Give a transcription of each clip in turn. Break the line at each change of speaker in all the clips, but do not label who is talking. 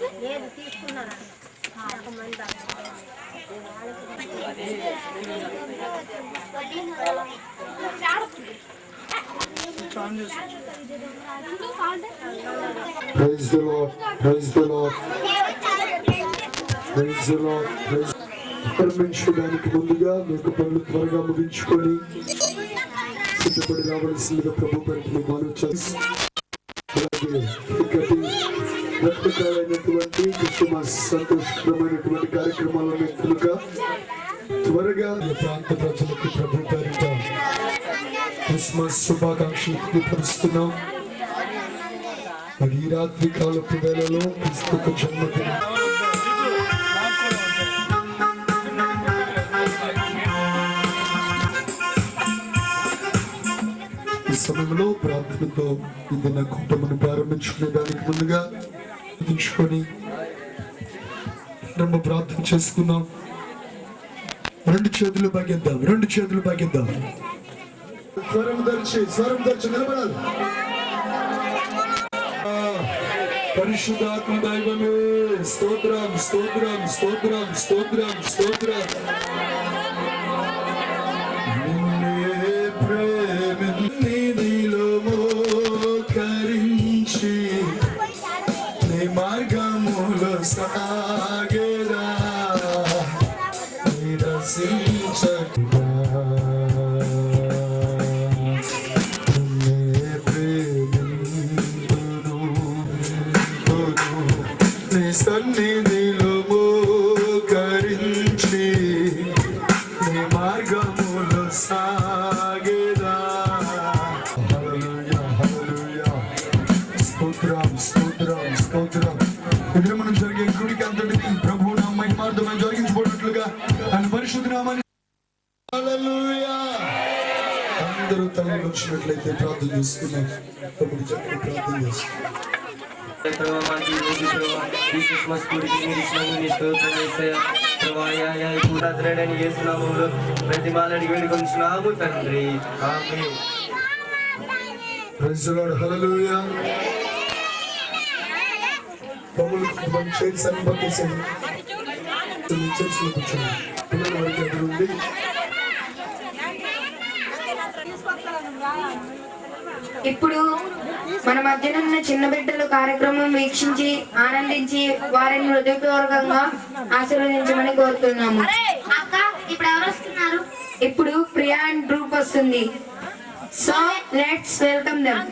Praise the Lord. Praise the Lord. Praise the Lord. ప్రారంభించడానికి ముందుగా మీకు పనులు త్వరగా ముగించుకొని సిద్ధపడి రావాల్సిందిగా ప్రభు పేరిట మీకు మనవి చేస్తున్నాను. అలాగే ఇక్కడి రక్తకాలైనటువంటి క్రిస్మస్ సంతోషకరమైనటువంటి కార్యక్రమాలను కనుక త్వరగా ప్రాంత ప్రజలకు ప్రభు పేరిట క్రిస్మస్ శుభాకాంక్షలు తెలియపరుస్తున్నాం. మరి ఈ రాత్రి కాలపు వేళలో క్రీస్తు జన్మదినం ఈ సమయంలో ప్రార్థనతో ఇది నా కుటుంబాన్ని ప్రారంభించుకునే దానికి ముందుగా ఉంచుకొని ప్రార్థన చేసుకున్నాం. రెండు చేతులు బాగిద్దాం, రెండు చేతులు బాగిద్దాం. స్వరం ధరించి నిలబడాలి. పరిశుద్ధాత్మ దైవమే స్తోత్రం, స్తోత్రం, స్తోత్రం, స్తోత్రం, స్తోత్రం. సాగేదా నిరసించగా ప్రేమింతును నీ సన్నిధిలో మోకరించి నీ మార్గములో సాగేదా. హల్లెలూయా, హల్లెలూయా. స్తోత్రం, స్తోత్రం, స్తోత్రం. మనం జరిగే గుడికి అంతటికి ప్రభువు నా మహిమార్థమై జరిగించబడినట్లుగా ఆయన పరిశుద్ధ నామాన్ని హల్లెలూయా. అందరూ తలలు వచ్చినట్లయితే ప్రార్థన చేసుకున్నాం. ప్రభువు చెప్పి ప్రార్థన చేసుకున్నాం.
ప్రతిమాలని వేడుకొంచున్నాము తండ్రి. ఆమేన్.
Praise the lord. హల్లెలూయా.
ఇప్పుడు మన మధ్యనున్న చిన్న బిడ్డలు కార్యక్రమం వీక్షించి ఆనందించి వారిని హృదయపూర్వకంగా ఆశీర్వదించమని కోరుతున్నాము. ఇప్పుడు ప్రియా అండ్ గ్రూప్ వస్తుంది. So let's welcome them.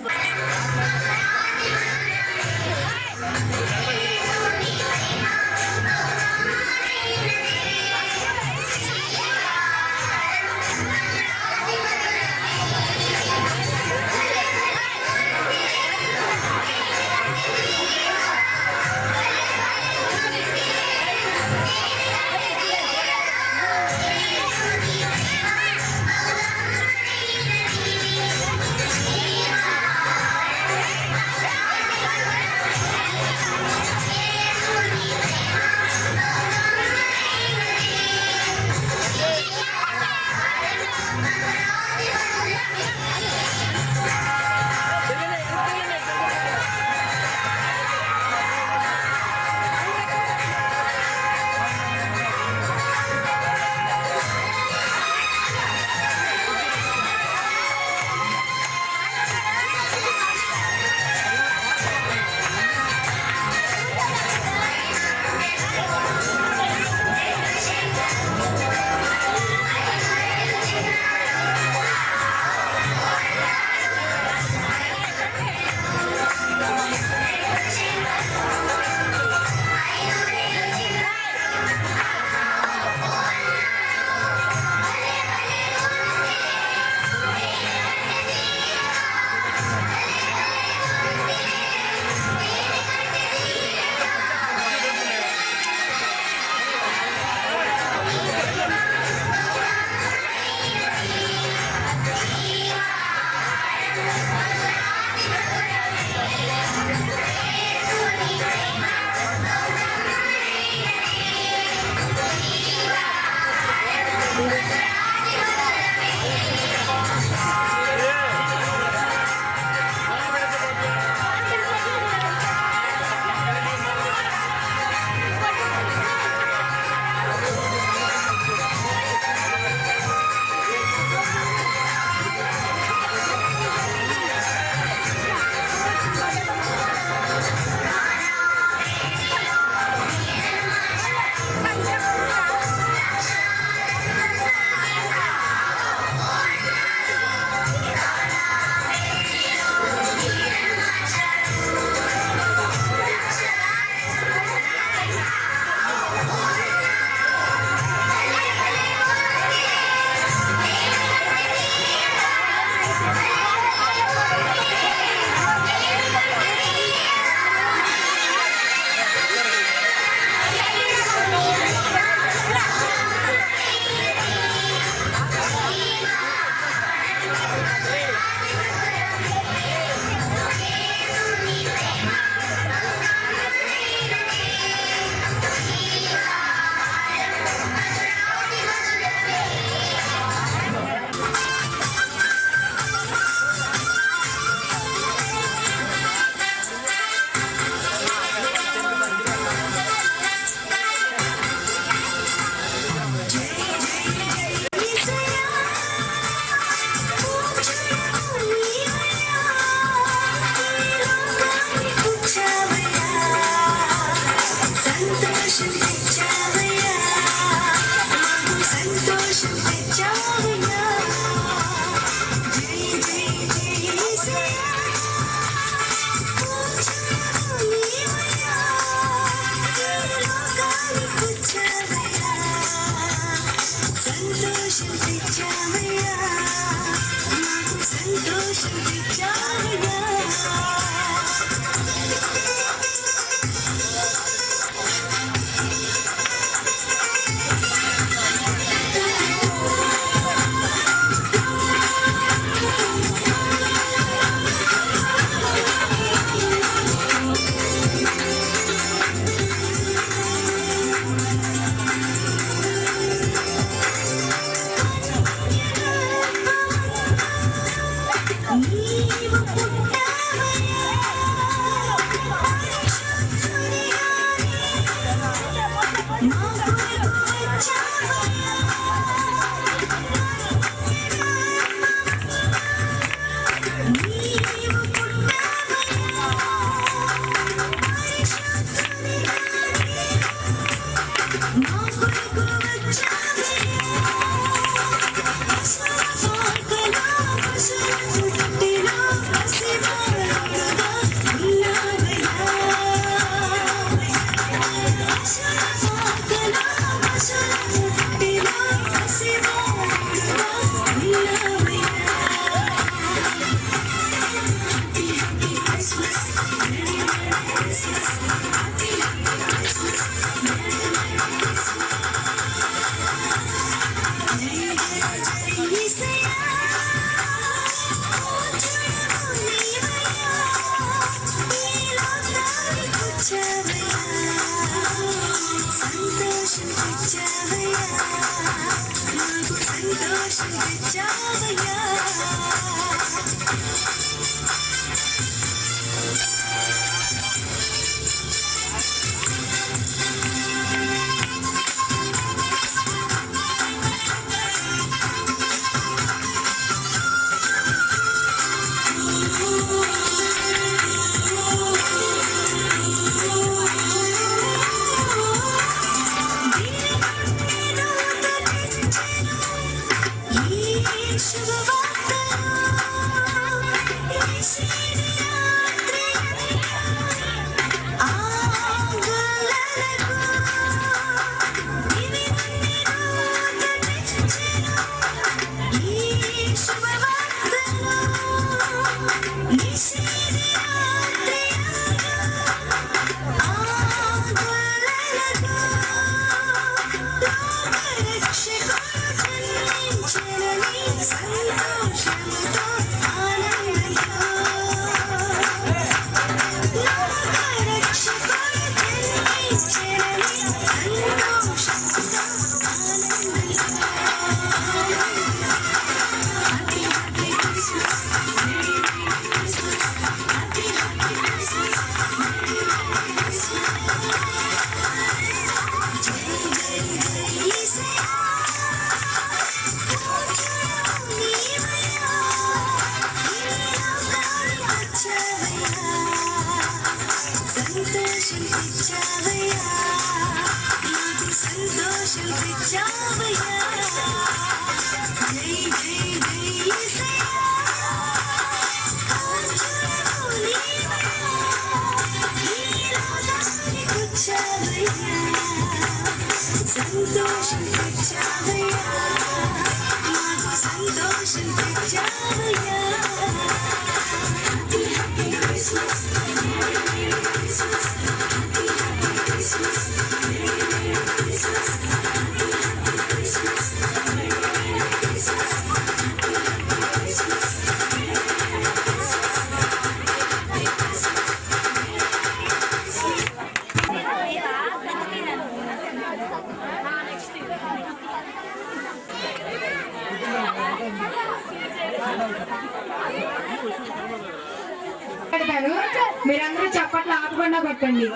మీరందరూ చప్పట్లు ఆపకుండా కొట్టండి,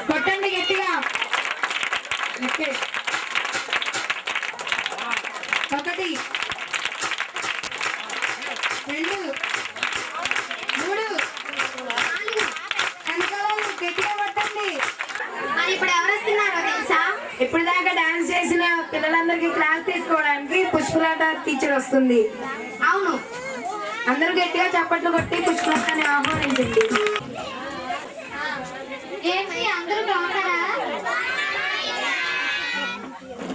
కొట్టండి గట్టిగా. ఒకటి, రెండు, మూడు, వెనకాల గట్టిగా కొట్టండి.
మరి ఇప్పుడు ఎవరు వస్తున్నారో తెలుసా?
ఇప్పుడు దాకా డాన్స్ చేసిన పిల్లలందరికీ క్లాస్ తీసుకోవడానికి పుష్పలత టీచర్ వస్తుంది.
అవును,
అందరూ గట్టిగా చప్పట్లు కొట్టి పుష్పలతని ఆహ్వానించండి.
ఏంటి అందరూ బాగున్నారా?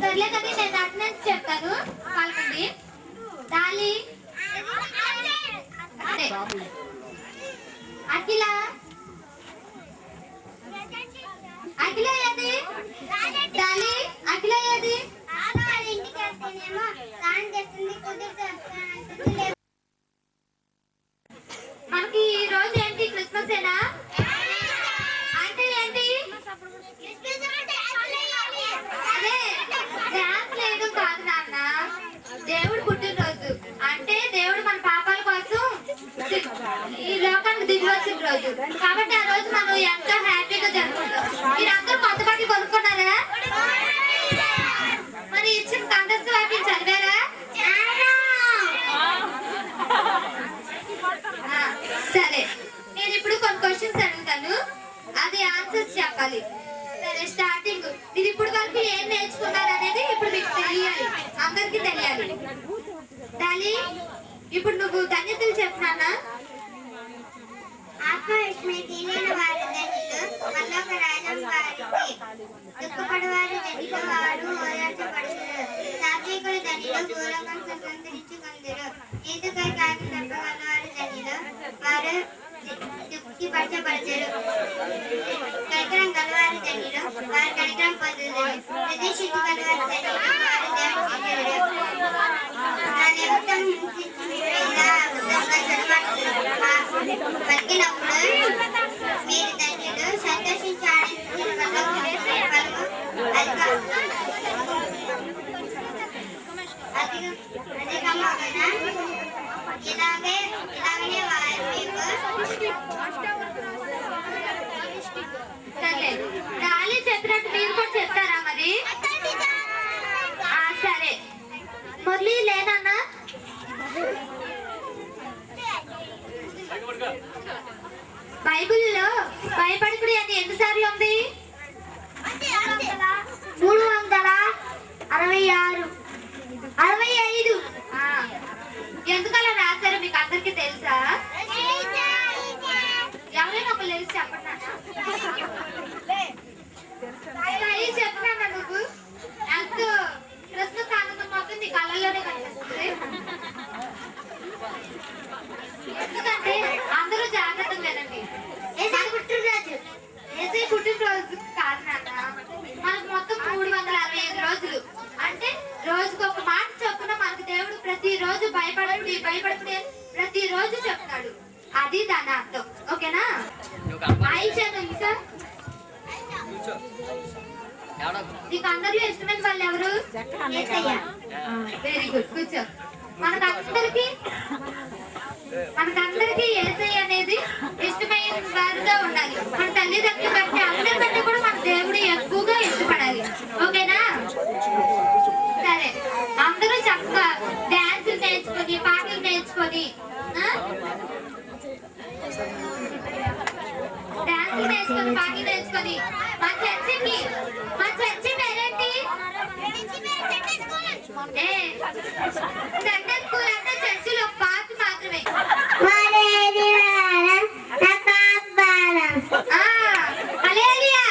సర్లే కదా, నేను అటెండెన్స్ చెప్తాను. పలకండి. డాలి అఖిల అఖిల ఏది డాలి అఖిల ఏది ఇంటికి వెళ్తేనేమో స్నానం చేస్తుంది కుదిరితే మనకి ఈ రోజు ఏంటి క్రిస్మస్ ఏనా అంటే ఏంటి అదే డాన్స్ లేదు కాదు నాన్న దేవుడు పుట్టినరోజు అంటే దేవుడు మన పాపాల కోసం ఈ లోకానికి దిగి వచ్చిన రోజు కాబట్టి ఆ రోజు మనం ఎంతో హ్యాపీగా జరుపుకుంటాం మీరందరూ కొత్త బట్టలు కొనుక్కున్నారా మరి ఇచ్చిన కంటెస్ట్ వాటిని చదివారా సరే నేను ఇప్పుడు కొన్ని క్వశ్చన్స్ అడుగుతాను అది ఆన్సర్స్ చెప్పాలి సరే స్టార్టింగ్ మీరు ఇప్పుడు వరకు ఏం నేర్చుకున్నారు అనేది ఇప్పుడు మీకు తెలియాలి అందరికి తెలియాలి డాలి ఇప్పుడు నువ్వు ధన్యతలు చెప్పినానా ఆత్మవిష్మి దీనిన వారి ధన్యులు పరలోక రాజ్యం వారికి దుఃఖపడవారు ధన్యులు వారు ఓదార్చబడుదురు సాత్వికులు ధన్యులు పూర్వకం స్వతంత్రించుకుందరు నీతికై కాకి తప్పగలవారు ధన్యులు వారు తృప్తిపరచబడతారు కనికరం గలవారు ధన్యులు వారు కనికరం పొందుదురు ప్రతిష్ఠితి గలవారు ధన్యులు వారు దేవుడు నా నిమిత్తం పలికినప్పుడు మీరు ధన్యులు సంతోషించి ఇలాగే సరే డాలి చెప్పినట్టు మీరు కూడా చెప్తారా మరి సరే మురళి లేనన్నా బైబిల్లో భయపడకుడి అని ఎన్నిసార్లు ఉంది 366 65 ఎందుకలా రాశారు మీకు అందరికి తెలుసా ఎవరైనా ఒక లేదు చెప్పండి చెప్పినా నువ్వు ఎంతో క్రిస్మస్ ఆనందం మొత్తం నీ కళ్ళల్లోనే కనిపిస్తుంది ఎందుకంటే అందరూ జాగ్రత్తగా వినండి ఏసై పుట్టినరోజు కాదు నాన్న మనకు మొత్తం 365 రోజులు అంటే రోజుకు ఒక మాట చొప్పున మనకు దేవుడు ప్రతిరోజు భయపడకుడి ప్రతి రోజు చెప్తాడు అది దాని అర్థం ఓకేనా ఆయిషా ఇంకా నీకు అందరిలో ఇష్టమైన వాళ్ళు ఎవరు వెరీ గుడ్ కూర్చో మనకందరికి యేసయ్య అనేది ఇష్టమైన వారిగా ఉండాలి మన తల్లిదండ్రులు కంటే అందరికంటే కూడా మన దేవుడు ఎక్కువగా ఇష్టపడాలి ఓకేనా సరే అందరూ చక్కగా డాన్సులు నేర్చుకొని పాటలు నేర్చుకొని పాటలు నేర్చుకొని మా చర్చి పేరేంటి సండే స్కూల్ అంటే చర్చిలో పాట మాత్రమే హల్లెలూయా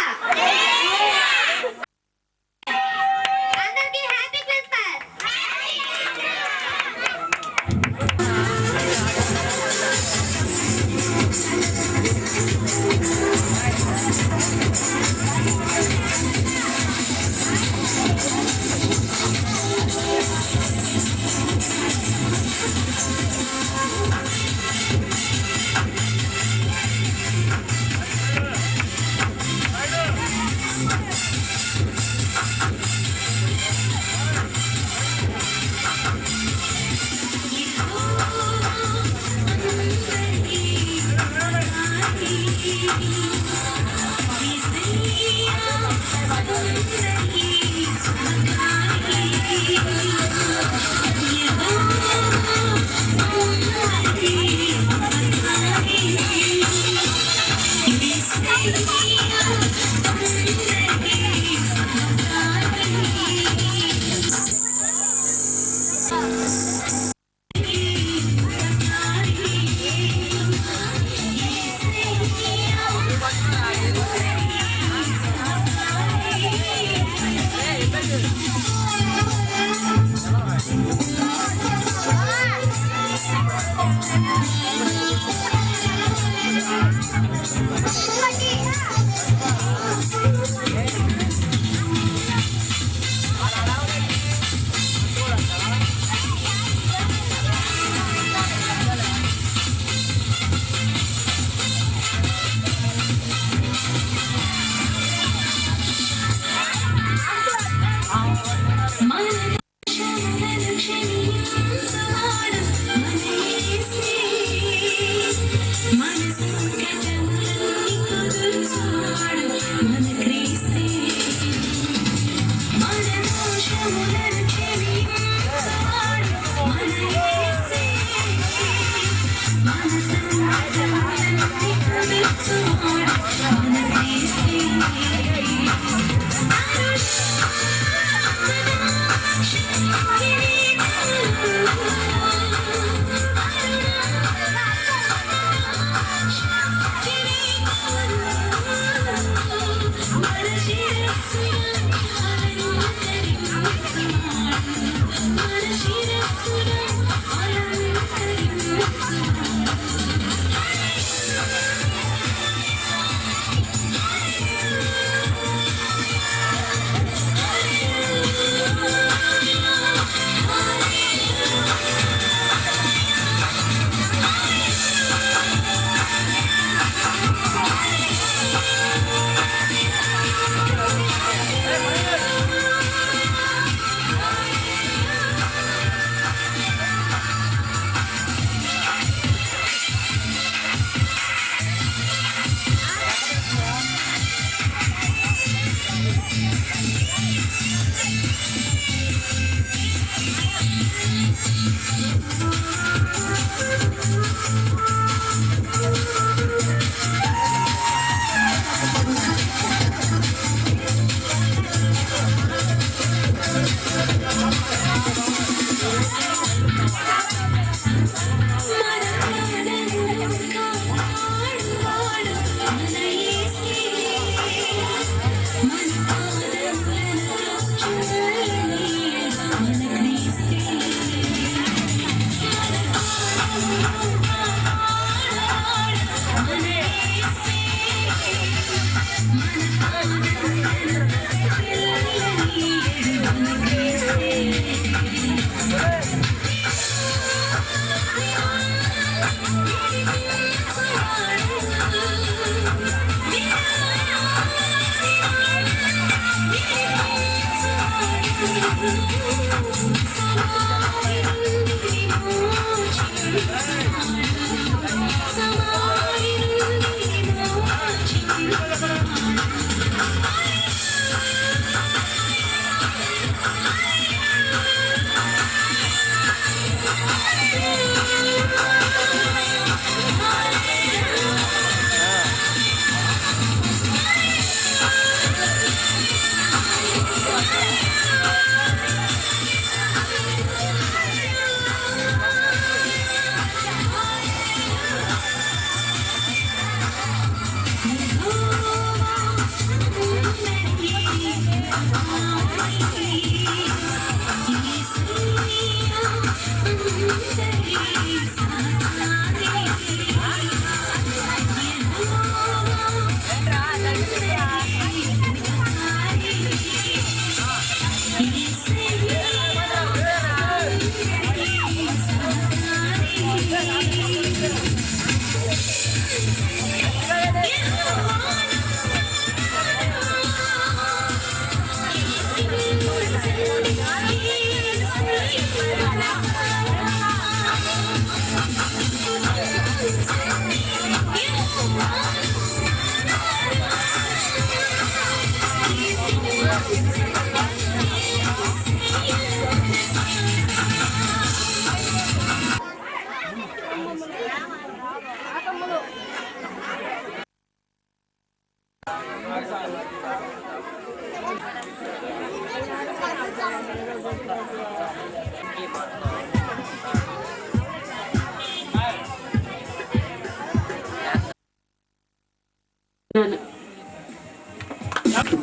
అందరికీ హ్యాపీ క్రిస్మస్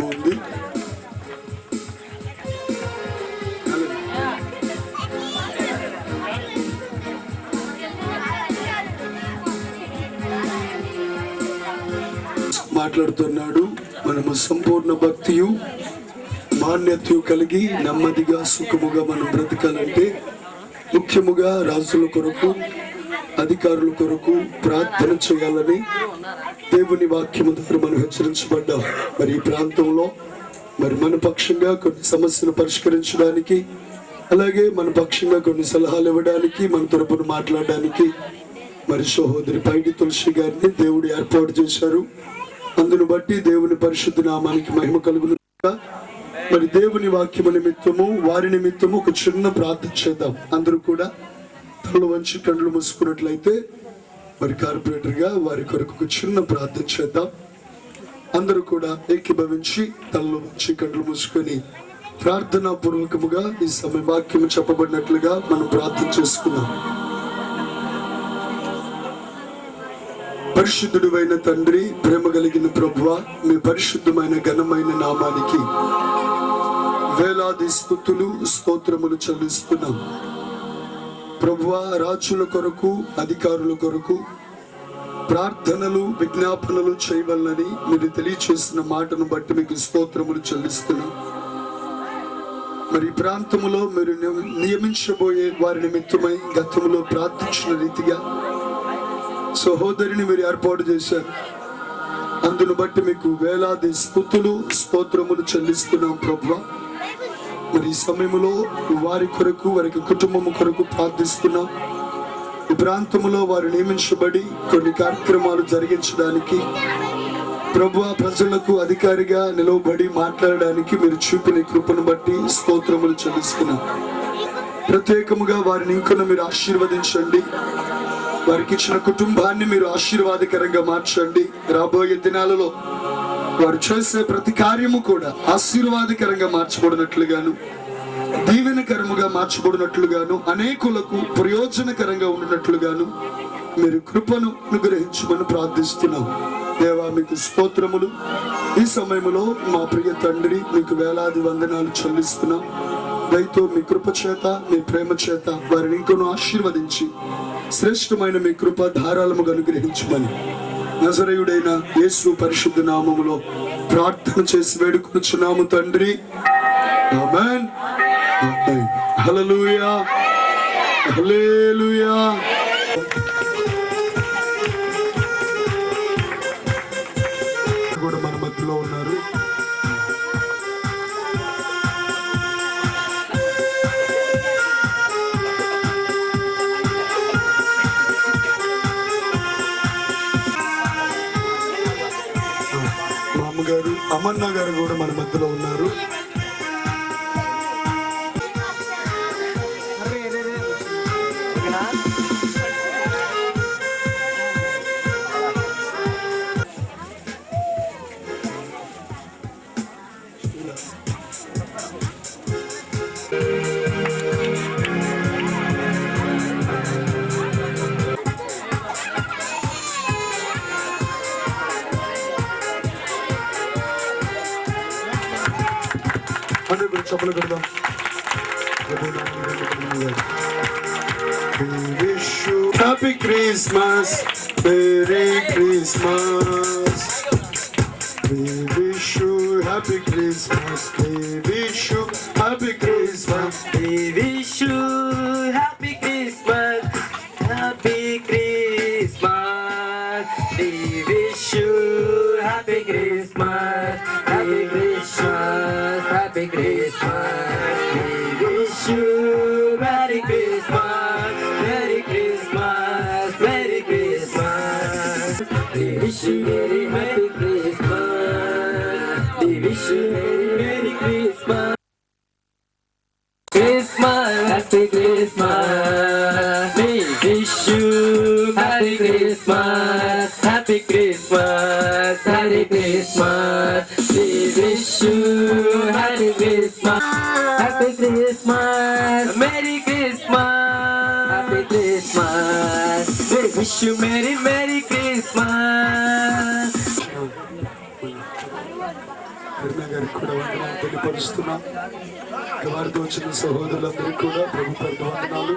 ఉంది. మాట్లాడుతున్నాడు. మనము సంపూర్ణ భక్తియు మాన్యతయు కలిగి నెమ్మదిగా సుఖముగా మనం బ్రతకాలంటే ముఖ్యముగా రాజుల కొరకు అధికారుల కొరకు ప్రార్థన చేయాలని దేవుని వాక్యము ద్వారా మనం హెచ్చరించబడ్డాం. మరి ఈ ప్రాంతంలో మరి మన పక్షంగా కొన్ని సమస్యలు పరిష్కరించడానికి, అలాగే మన పక్షంగా కొన్ని సలహాలు ఇవ్వడానికి, మన తరపున మాట్లాడడానికి మరి సహోదరి పైడి తులసి గారిని దేవుడు ఏర్పాటు చేశారు. అందును బట్టి దేవుని పరిశుద్ధ నామానికి మహిమ కలుగును. మరి దేవుని వాక్యము నిమిత్తము వారి నిమిత్తము ఒక చిన్న ప్రార్థన చేద్దాం. అందరూ కూడా తల వంచి కళ్ళు మూసుకున్నట్లయితే మరి కార్పొరేటర్ గా వారి కొరకు ఒక చిన్న ప్రార్థన చేద్దాం. అందరూ కూడా ఏకీభవించి తలలో వంచి కళ్ళు మూసుకొని ప్రార్థనా పూర్వకముగా ఈ సమయ వాక్యము చెప్పబడినట్లుగా మనం ప్రార్థన చేసుకుందాం. పరిశుద్ధుడు అయిన తండ్రి, ప్రేమ కలిగిన ప్రభువా, మీ పరిశుద్ధమైన ఘనమైన నామానికి వేలాది స్తుతులు స్తోత్రములు చెల్లిస్తున్నాం. ప్రభువా, రాజుల కొరకు అధికారుల కొరకు ప్రార్థనలు విజ్ఞాపనలు చేయవలనని మీరు తెలియచేసిన మాటను బట్టి మీకు స్తోత్రములు చెల్లిస్తున్నాం. మరి ప్రాంతములో మీరు నియమించబోయే వారి నిమిత్తమై గతంలో ప్రార్థించిన రీతిగా సహోదరిని మీరు ఏర్పాటు చేశారు. అందును బట్టి మీకు వేలాది స్తుతులు స్తోత్రములు చెల్లిస్తున్నాం ప్రభువా. మరి ఈ సమయంలో వారి కొరకు వారికి కుటుంబము కొరకు ప్రార్థిస్తున్నాం. ఈ ప్రాంతంలో వారు నియమించబడి కొన్ని కార్యక్రమాలు జరిగించడానికి ప్రభువా, ప్రజలకు అధికారిగా నిలవబడి మాట్లాడడానికి మీరు చూపిన కృపను బట్టి స్తోత్రములు చెల్లిస్తున్నాం. ప్రత్యేకముగా వారిని ఇంకొన మీరు ఆశీర్వదించండి. వారికి ఇచ్చిన కుటుంబాన్ని మీరు ఆశీర్వాదకరంగా మార్చండి. రాబోయే దినాలలో వారు చేసే ప్రతి కార్యము కూడా ఆశీర్వాదకరంగా మార్చబడినట్లుగాను దీవెనకరముగా మార్చబడినట్లుగాను అనేకులకు ప్రయోజనకరంగా ఉన్నట్లుగాను మీరు కృపను అనుగ్రహించమని ప్రార్థిస్తున్నాం. దేవా మీకు స్తోత్రములు. ఈ సమయంలో మా ప్రియ తండ్రి మీకు వేలాది వందనాలు చెల్లిస్తున్నాం. దయతో మీ కృప చేత మీ ప్రేమ చేత వారిని ఇంకొను ఆశీర్వదించి శ్రేష్టమైన మీ కృప ధారాళముగా అనుగ్రహించమని నజరేయుడైన యేసు పరిశుద్ధ నామములో ప్రార్థన చేసి వేడుకొనుచున్నాము తండ్రి. ఆమేన్. ఆమేన్. హల్లెలూయా. హల్లెలూయా. కూడా మన మధ్యలో ఉన్నారు. మామగారు అమన్న గారు కూడా మన మధ్యలో ఉన్నారు. చప్పలు కొడదాం. Happy Christmas, merry Christmas. We wish you happy Christmas. We wish you happy Christmas.
We wish you happy Christmas. Happy Christmas. We wish you happy Christmas. Happy Christmas. Happy Christmas. We wish you Merry Christmas. Merry Christmas. Merry Christmas. We wish you very Merry Christmas. We wish you Merry Christmas. Christmas, Happy Christmas. We wish you Happy Christmas. Happy Christmas. Happy Christmas. We wish you Happy Christmas. Happy Christmas. Merry Christmas. Happy Christmas. We wish you Merry Merry Christmas.
గారికి కూడా వందనాలు తెలియపరుస్తున్నాం. వారితో వచ్చిన సహోదరులందరికీ కూడా ప్రభు పేరిట వందనాలు.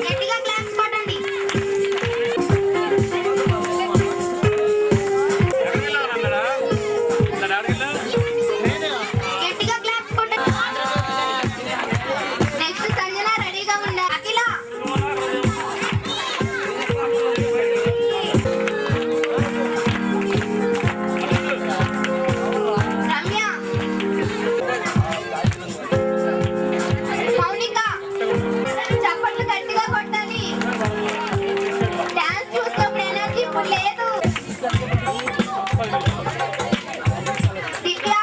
గట్టిగా claps కొట్టండి. గట్టిగా క్లాప్స్ కొట్టండి. నెక్స్ట్ సంజన రెడీగా ఉందా? అఖిల రమ్య మౌనిక చప్పట్లు గట్టిగా కొట్టాలి. డాన్స్ చూసినప్పుడు ఎనర్జీ ఇప్పుడు లేదు. దివ్య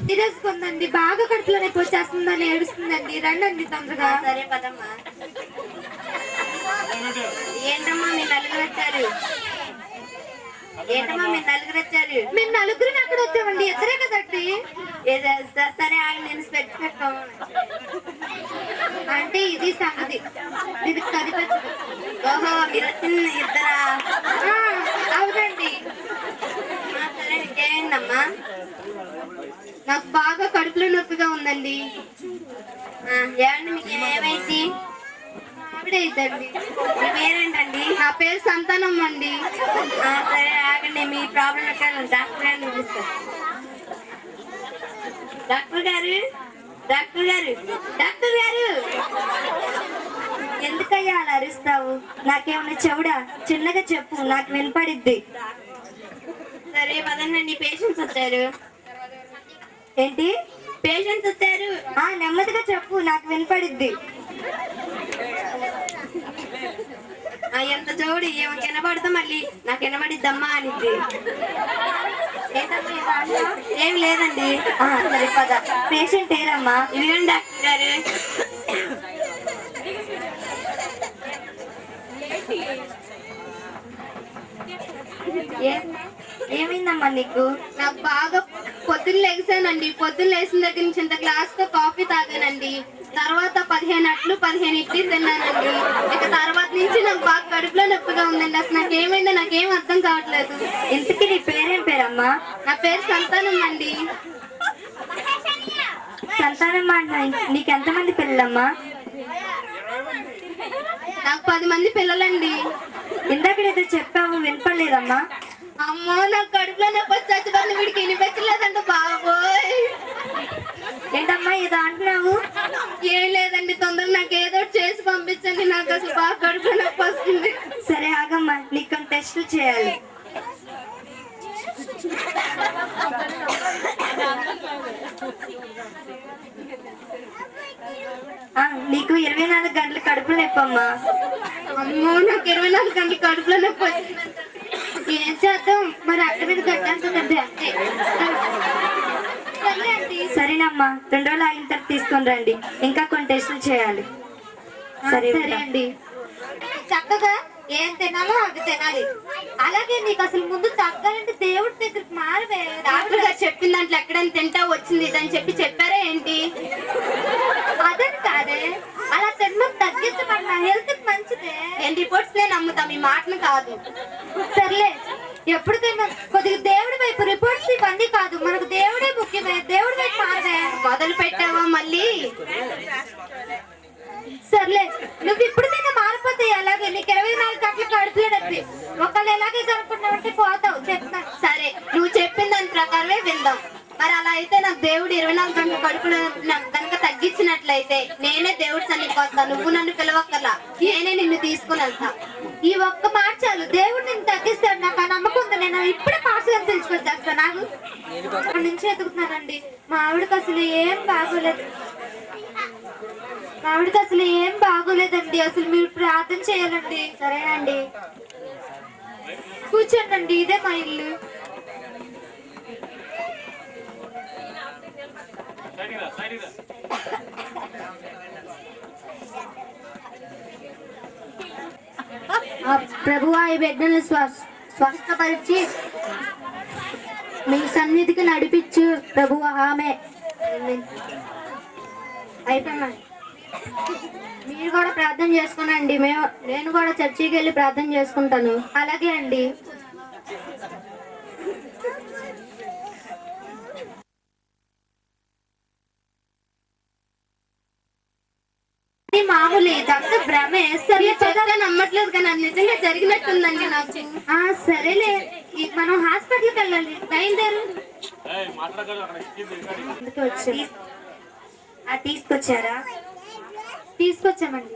సీరియస్ ఉందండి, బాగా కడుపులో నొప్పి వచ్చేస్తుందని ఏడుస్తుందండి. రండి తొందరగా.
సరే పదమ్మా. ఏంటమ్మా మీరు నలుగురు వచ్చారు?
మేము నలుగురు అక్కడ వచ్చామండి, ఇద్దరే కదండి.
సరే ఆగి నేను స్పెట్స్ పెట్టుకోమా.
అంటే ఇది సంగతి, ఇది కదిపచ్చు.
ఓహో మీరు వచ్చింది ఇద్దరా?
అవునండి.
సరే ఇంకేమైందమ్మా?
నాకు బాగా కడుపులో నొప్పిగా ఉందండి.
ఏమండి మీకు ఏమైంది?
ఆవిడైందండి.
మీ పేరేంటండి?
నా పేరు సంతానం అండి.
సరే ఆగండి, మీ ప్రాబ్లం ఎక్కడ డాక్టర్ గారిని పిలుస్తాను. డాక్టర్ గారు, డాక్టర్ గారు, డాక్టర్ గారు.
ఎందుకయ్యా అలా అరుస్తావు? నాకేమన్నా చెవుడా? చిన్నగా చెప్పు, నాకు వినపడిద్ది.
సరే పదండి, పేషెంట్స్ వచ్చారు.
ఏంటి?
పేషెంట్స్ వచ్చారు.
నెమ్మదిగా చెప్పు, నాకు వినపడిద్ది.
ఎంత చౌడి ఏమో వినపడతా మళ్ళీ నాకు వినపడిద్దమ్మా అనిద్ది. ఏం లేదండి.
సరే పద. పేషెంట్ ఏరమ్మా?
ఇదిగోండి డాక్టర్ గారు.
ఏమైందమ్మా నీకు?
నాకు బాగా పొద్దున్న లేచానండి. పొద్దున్న లేచిన దగ్గర నుంచి ఇంత గ్లాస్ తో కాఫీ తాగానండి. తర్వాత 15 అట్లు 15 ఇడ్లీ తిన్నానండి. ఇక తర్వాత నుంచి నాకు బాగా కడుపులో నొప్పిగా ఉందండి. అసలు నాకేమైందో నాకేం అర్థం కావట్లేదు.
ఇంతకీ నీ పేరేం పేరమ్మా?
నా పేరు సంతానం అండి.
సంతానమ్మా అన్న, నీకెంతమంది పిల్లలమ్మా?
నాకు 10 మంది పిల్లలండి.
ఇందాకడైతే చెప్పావు, వినపడలేదమ్మా.
అమ్మో నాకు కడుపులో నొప్పి వచ్చి వీడికి వినిపించలేదండి బాబోయ్.
ఏంటమ్మా ఏదో అంటున్నావు?
ఏం లేదండి, తొందరగా నాకు ఏదో ఒకటి చేసి పంపించండి. నాకు అసలు బాగా కడుపులో నొప్పి వస్తుంది.
సరే ఆగమ్మా, నీకు కొన్ని టెస్టులు చేయాలి. నీకు 24 గంటలు కడుపు నొప్పమ్మా.
అమ్మో నాకు 24 గంటలు కడుపులో నొప్పి వచ్చింది. ఏం చేద్దాం మరి, అట్ట మీద కట్టేస్తుందండి. అంతే సరే అండి.
సరేనమ్మా, 2 రోజులు ఆగిన తర్వాత తీసుకొని రండి, ఇంకా కొన్ని టెస్టులు చేయాలి.
సరే అండి. చక్కగా ఏం తినాలో అవి తినాలి. అలాగే నీకు అసలు ముందు తగ్గాలంటే దేవుడి దగ్గరికి మారవే. డాక్టర్ గారు చెప్పిన దాంట్లో ఎక్కడైనా తింటా వచ్చింది ఇదని చెప్పారా ఏంటి? అదని కాదే, అలా తినడం తగ్గించమన్నా హెల్త్ కి మంచిదే. నేను రిపోర్ట్స్ నమ్ముతా, మీ మాటను కాదు. సర్లే, ఎప్పటికైనా కొద్దిగా దేవుడి వైపు రిపోర్ట్స్ ఇవన్నీ కాదు, మనకు దేవుడే ముఖ్యమే. దేవుడి వైపు మారవే. మొదలు పెట్టావా మళ్ళీ? సర్లే, నువ్వు ఇప్పటికైనా మారిపోతే అలాగే నీకు 24 గంటలు కడుపులో నొప్పి. ఒకళ్ళు ఎలాగే కనుక్కున్నావంటే పోతావు, చెప్తా. సరే, నువ్వు చెప్పిన దాని ప్రకారమే విందాం. మరి అలా అయితే నాకు దేవుడు 24 గంటలు కడుపులో కనుక తగ్గించినట్లయితే నేనే దేవుడి సన్నిధికి వస్తా. నువ్వు నన్ను పిలవక్కర్లా, నేనే నిన్ను తీసుకుని వెళ్తా. ఈ ఒక్క మాట చాలు, దేవుడు నిన్ను తగ్గిస్తాడు. నాకు ఆ నమ్మకం ఉంది. నేను ఇప్పుడే పాస్గా తెలుసుకొచ్చేస్తా. నాకు అక్కడి నుంచి ఎదుగుతున్నానండి. మా ఆవిడకి అసలు ఏం బాగోలేదండి. అసలు మీరు ప్రార్థన చేయాలండి.
సరేనండి,
కూర్చోండి, ఇదే మా ఇల్లు. ప్రభువా, ఈ బిడ్డను స్వస్థపరిచి మీ సన్నిధికి నడిపించు ప్రభువా. ఆమె అయిపోయినా మీరు కూడా ప్రార్థన చేసుకోనండి. నేను కూడా చర్చికి వెళ్ళి ప్రార్థన చేసుకుంటాను. అలాగే అండి. మామూలు ఇదంతా భ్రమే. సరే చెప్తే నమ్మట్లేదు కానీ అది నిజంగా జరిగినట్టుందండి నాకు. సరేలే, మనం హాస్పిటల్కి వెళ్ళాలి. బయలుదేరు.
తీసుకొచ్చారా?
తీసుకొచ్చామండి.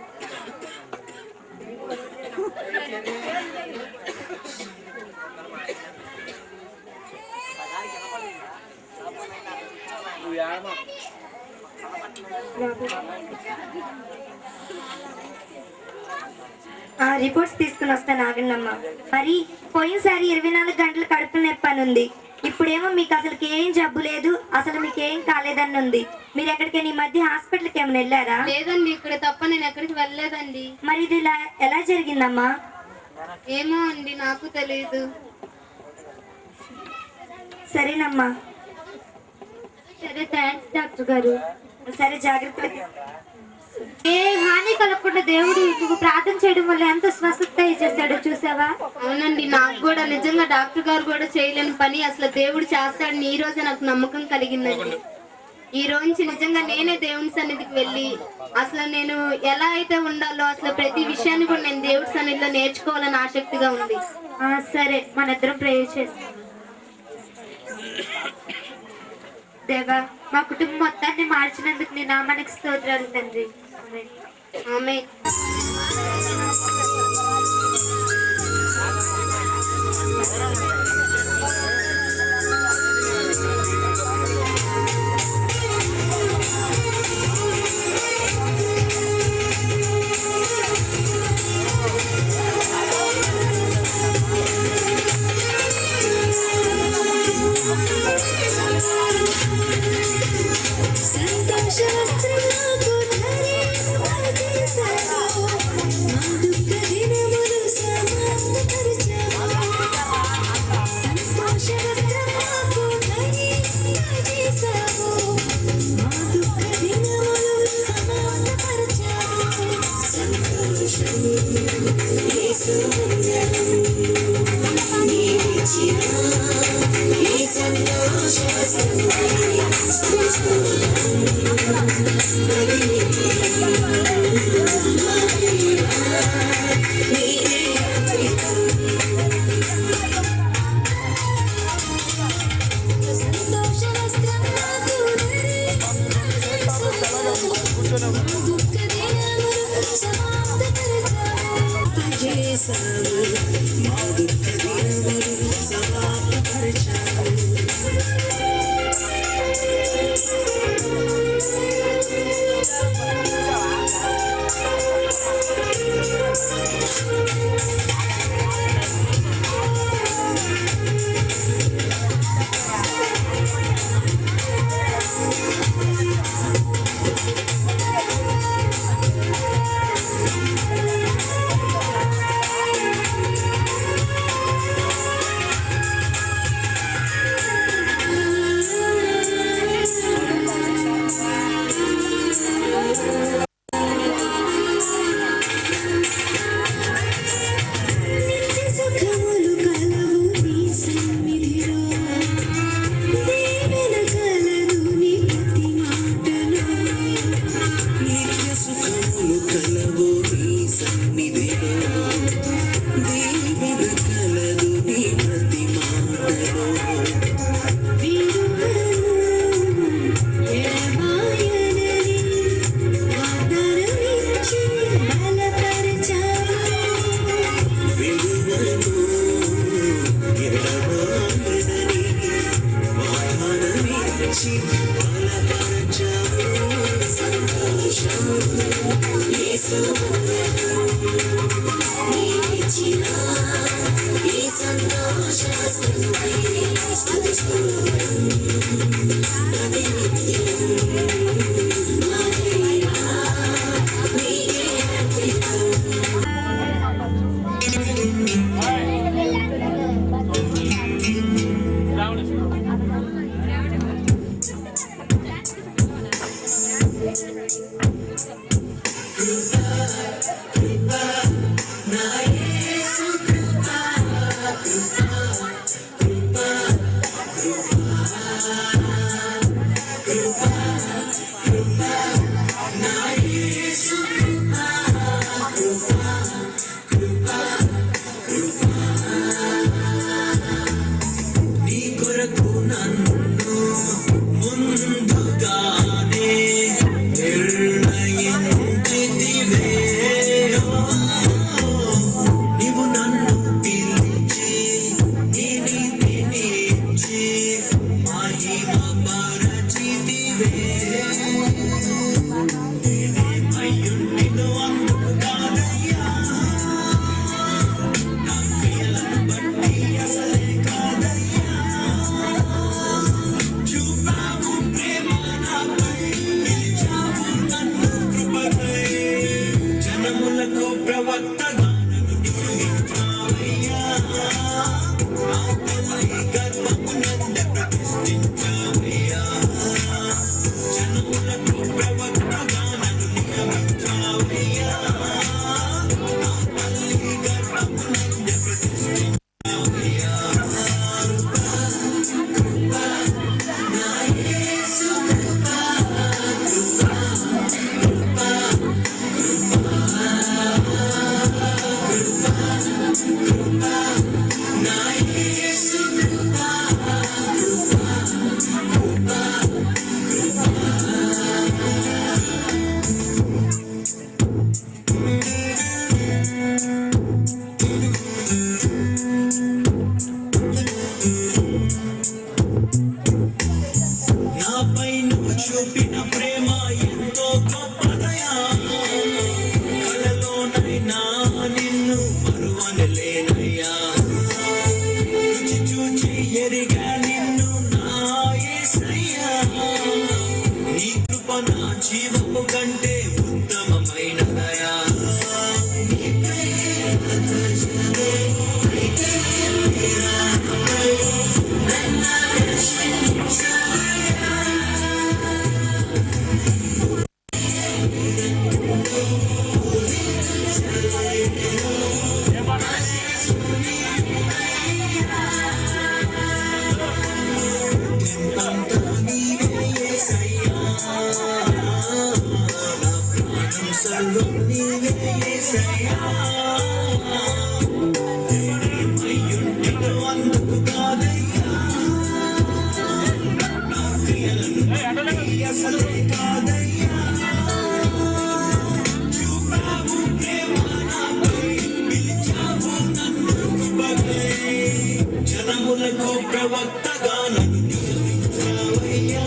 రిపోర్ట్స్ తీసుకుని వస్తాను, ఆగండమ్మా. మరి పోయినసారి 24 గంటలు కడుపు నొప్పి ఉంది,
ఇప్పుడేమో మీకు అసలుకి ఏం జబ్బు లేదు, అసలు మీకు ఏం కాలేదని ఉంది. మీరు ఎక్కడికైనా ఈ మధ్య హాస్పిటల్కి ఏమైనా వెళ్ళారా?
లేదండి, ఇక్కడ తప్ప నేను ఎక్కడికి వెళ్ళలేదండి.
మరి ఇది ఎలా జరిగిందమ్మా?
ఏమో అండి, నాకు తెలియదు.
సరేనమ్మా.
సరే, థ్యాంక్స్ డాక్టర్ గారు.
సరే, జాగ్రత్తగా.
ఏ హాని కలగకుండా దేవుడు నువ్వు ప్రార్థన చేయడం వల్ల ఎంత స్వస్థత ఇచ్చేస్తాడో చూసావా? అవునండి, నాకు కూడా నిజంగా డాక్టర్ గారు కూడా చేయలేని పని అసలు దేవుడు చేస్తాడని ఈ రోజే నాకు నమ్మకం కలిగిందండి. ఈ రోజు నుంచి నిజంగా నేనే దేవుని సన్నిధికి వెళ్ళి అసలు నేను ఎలా అయితే ఉండాలో అసలు ప్రతి విషయాన్ని కూడా నేను దేవుడి సన్నిధిలో నేర్చుకోవాలని ఆసక్తిగా ఉంది.
సరే, మన ఇద్దరం ప్రేయర్ చేస్తాం. దేవా, మా కుటుంబం మొత్తాన్ని మార్చినందుకు నీ నామానికి స్తోత్రాలు తండ్రి.
ఆమేన్.
చూపిన ప్రేమ ఎంతో గొప్పదయా కలలోనైనా నిన్ను మరువనలేనయ్యా రుచి చూచి ఎరిగా నిన్ను నా యేసయ్యా నీ కృప నా జీవము కంటే ఉత్తమమైనదయా జనములకు ప్రవక్తగా నన్ను నియమించావయ్యా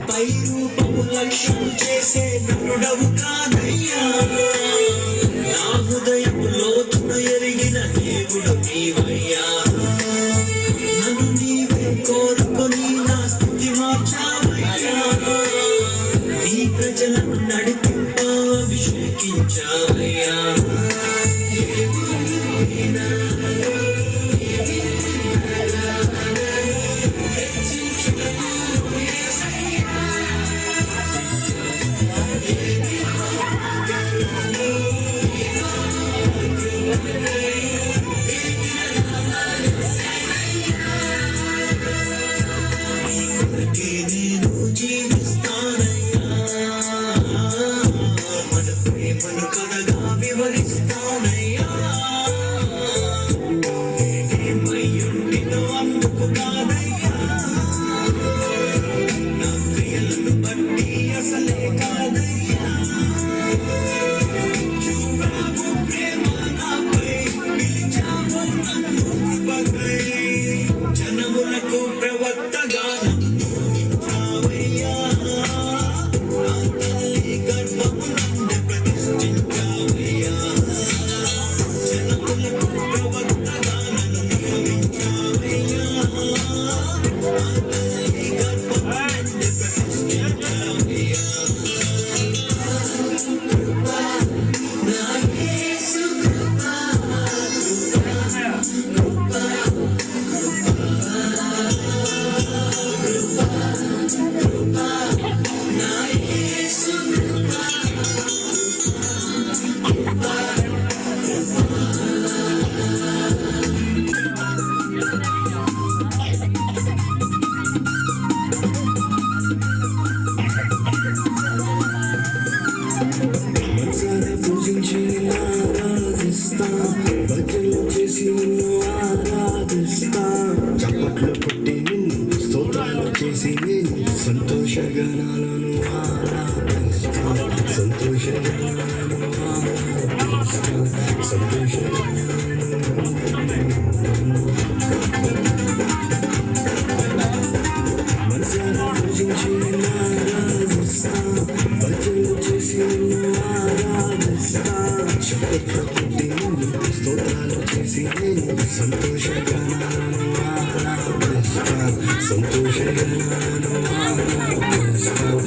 పై రూపము లక్ష్యం చేసే నరుడవు కాదయ్యా నా హృదయము లోతున ఎరిగిన దేవుడు నీవయ్యా నన్ను నీవే కోరుకొని నా స్థితి మార్చావయ్యా నీ ప్రజలను నడిపింప అభిషేకించావయ్యా నేను జీవిస్తానయ్యా మన ప్రేమను కడగా వివరిస్తానయ్యా ఏమయ్యుండినో అందుకు కాదయ్యా నా క్రియలను బట్టి అసలే కాదయ్యా చూపావు ప్రేమ నాపై పిలిచావు నన్ను కృపకై జనములకు ప్రవక్తగా పూజించి ఆరాధిస్తా భజనలు చేసి నిన్ను ఆరాధిస్తా చప్పట్లు కొట్టి నిన్ను స్తోత్రాలు చేసి నేను సంతోషగానాలను ఆరాధిస్తా సంతోషగానాలను ఆరాధిస్తా మనసారా పూజించి నిన్ను ఆరాధిస్తా భజనలు చేసి నిన్ను ఆరాధిస్తా చప్పట్లు కొట్టి స్తోత్రాలు చేసి నేను సంతోషగానాలను ఆరాధిస్తా సంతోషగానము ఆరాధిస్తాం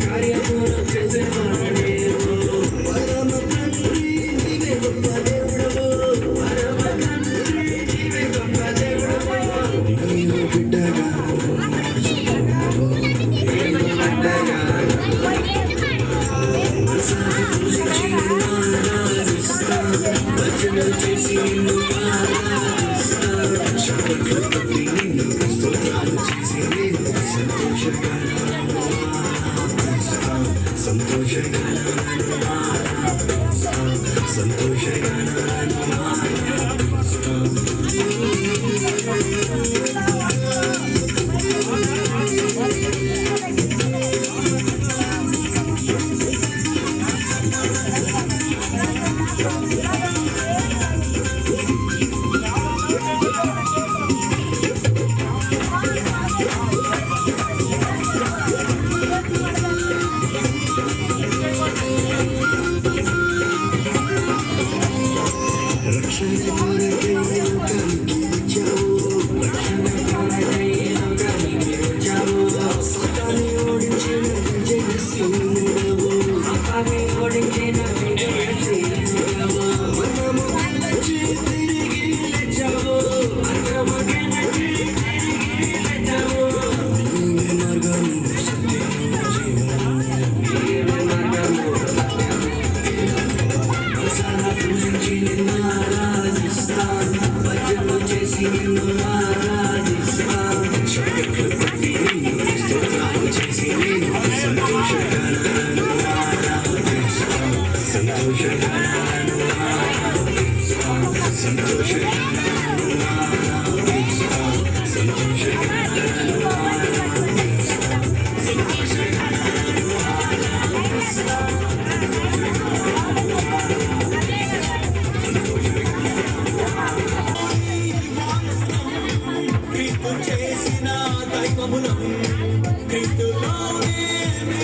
కార్యములు చేసేవాడు పరమ తండ్రి నీవే గొప్ప దేవుడవు నీవు బిడ్డగా భజనలు చేసి నిన్ను చప్పట్లు కొట్టి నిన్ను స్తోత్రాలు చేసి నేను సంతోషంగా రక్షణ కొరకై లోకానికి వచ్చావు సాతాన్ని ఓడించిన విజయశీలుడవు మనము గెలిచి తిరిగి లేచావు నీవే మార్గము సత్యము జీవము పూజించి నిన్ను ఆరాధిస్తాను భజనలు చేసి నిన్ను ఆరాధిస్తాను చప్పట్లు కొట్టి నిన్ను స్తోత్రాలు చేసి నేను సంతోషగానము ఆరాధిస్తాను సంతోషగానము ఆరాధిస్తాను సంతోషగానము ఆరాధిస్తాను సంతోషగానము ఆరాధిస్తాను సంతోషగానము ఆరాధిస్తాను క్రీస్తు చేసిన దైవములం క్రీస్తులోనే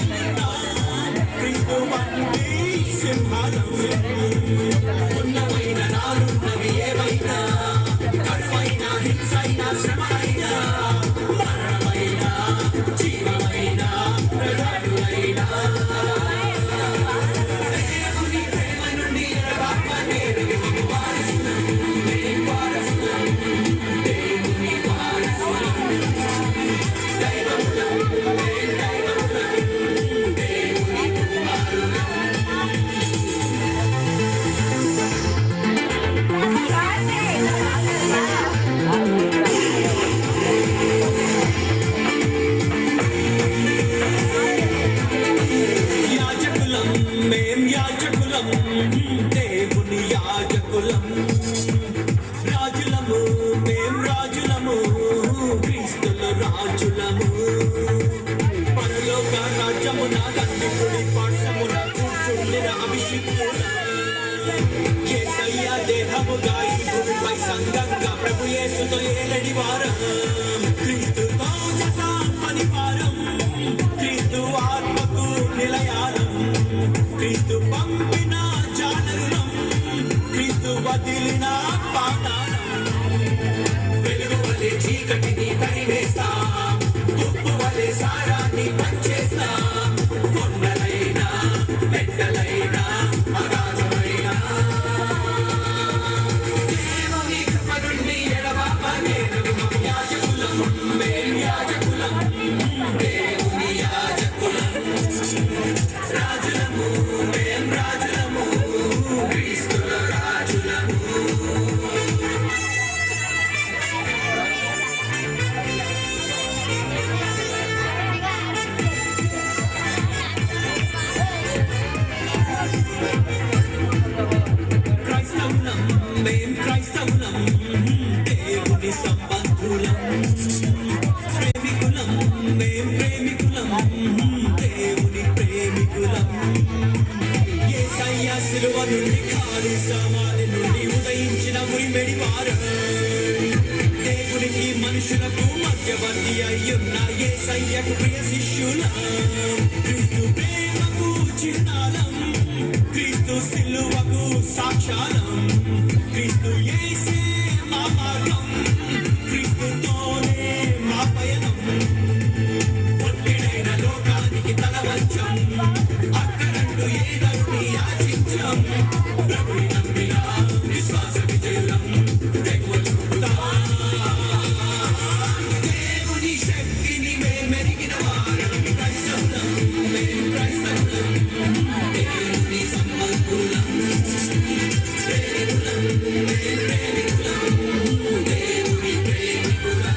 వెళ్తాం క్రీస్తు వంటి సింహాలం ఉన్నమైన నాలున్నవి ఏవైనా కరువైన హింసైన శ్రమైనా మరణమైన జీవమైన ప్రజలురైనా దేవుని ప్రేమ నుండి ఎడబాప నేడు వారసులం వారసులం దేవుని వారసులం దైవములం దైవములం దేవుని కుమారులం యాజకులం మేం యాజకులం దేవుని యాజకులం రాజులము మేం రాజులము క్రీస్తుల రాజులము పరలోక రాజ్యమున తండ్రి కుడి పార్శ్వమున కూర్చుండిన అభిషిక్తులం యేసయ్య దేహముగా ఈ భూమిపై సంఘంగా ప్రభు యేసుతో ఏలడి వారం క్రీస్తుతో జత పనివారం క్రీస్తు ఆత్మకు నిలయాలం క్రీస్తు పంపిన జానరులం క్రీస్తు వదిలిన పాతాళం వెలుగు వలె చీకటిని తరివేస్తాం ఉప్పు వలె సారాన్ని పంచేస్తాం కొండలైనా పెద్దలైనా అగాధమైనా దేవుని కృప నుండి ఎడబాప నేను యాజకులం మేం యాజకులం దేవుని యాజకులం రాజులము మేం రాజులము క్రీస్తుల రాజులము క్రైస్తవులం మేం క్రైస్తవులం దేవుని సంబంధులం ప్రేమికులం మేం దేవుని ప్రేమికులం యేసయ్య సిలువ నుండి ఖాళీ సమాధి నుండి ఉదయించిన ఉరిమెడి వారం దేవునికి మనుషులకు మధ్యవర్తి అయ్యున్న యేసయ్యకు ప్రియ శిష్యులం క్రీస్తు ప్రేమకు చిహ్నాలం క్రీస్తు సిలువకు సాక్షాలం క్రీస్తు యేసే మా మార్గం క్రీస్తుతోనే మా పయనం ఒత్తిడైన లోకానికి తల వంచం అక్కడంటూ ఏదంటే యాచించం ప్రభుని నమ్మిన విశ్వాస విజయులం దేవుని శక్తిని మెరిగిన వారం క్రైస్తవులం మేం క్రైస్తవులం దేవుని సంబంధులం ప్రేమికులం దేవుని ప్రేమికులం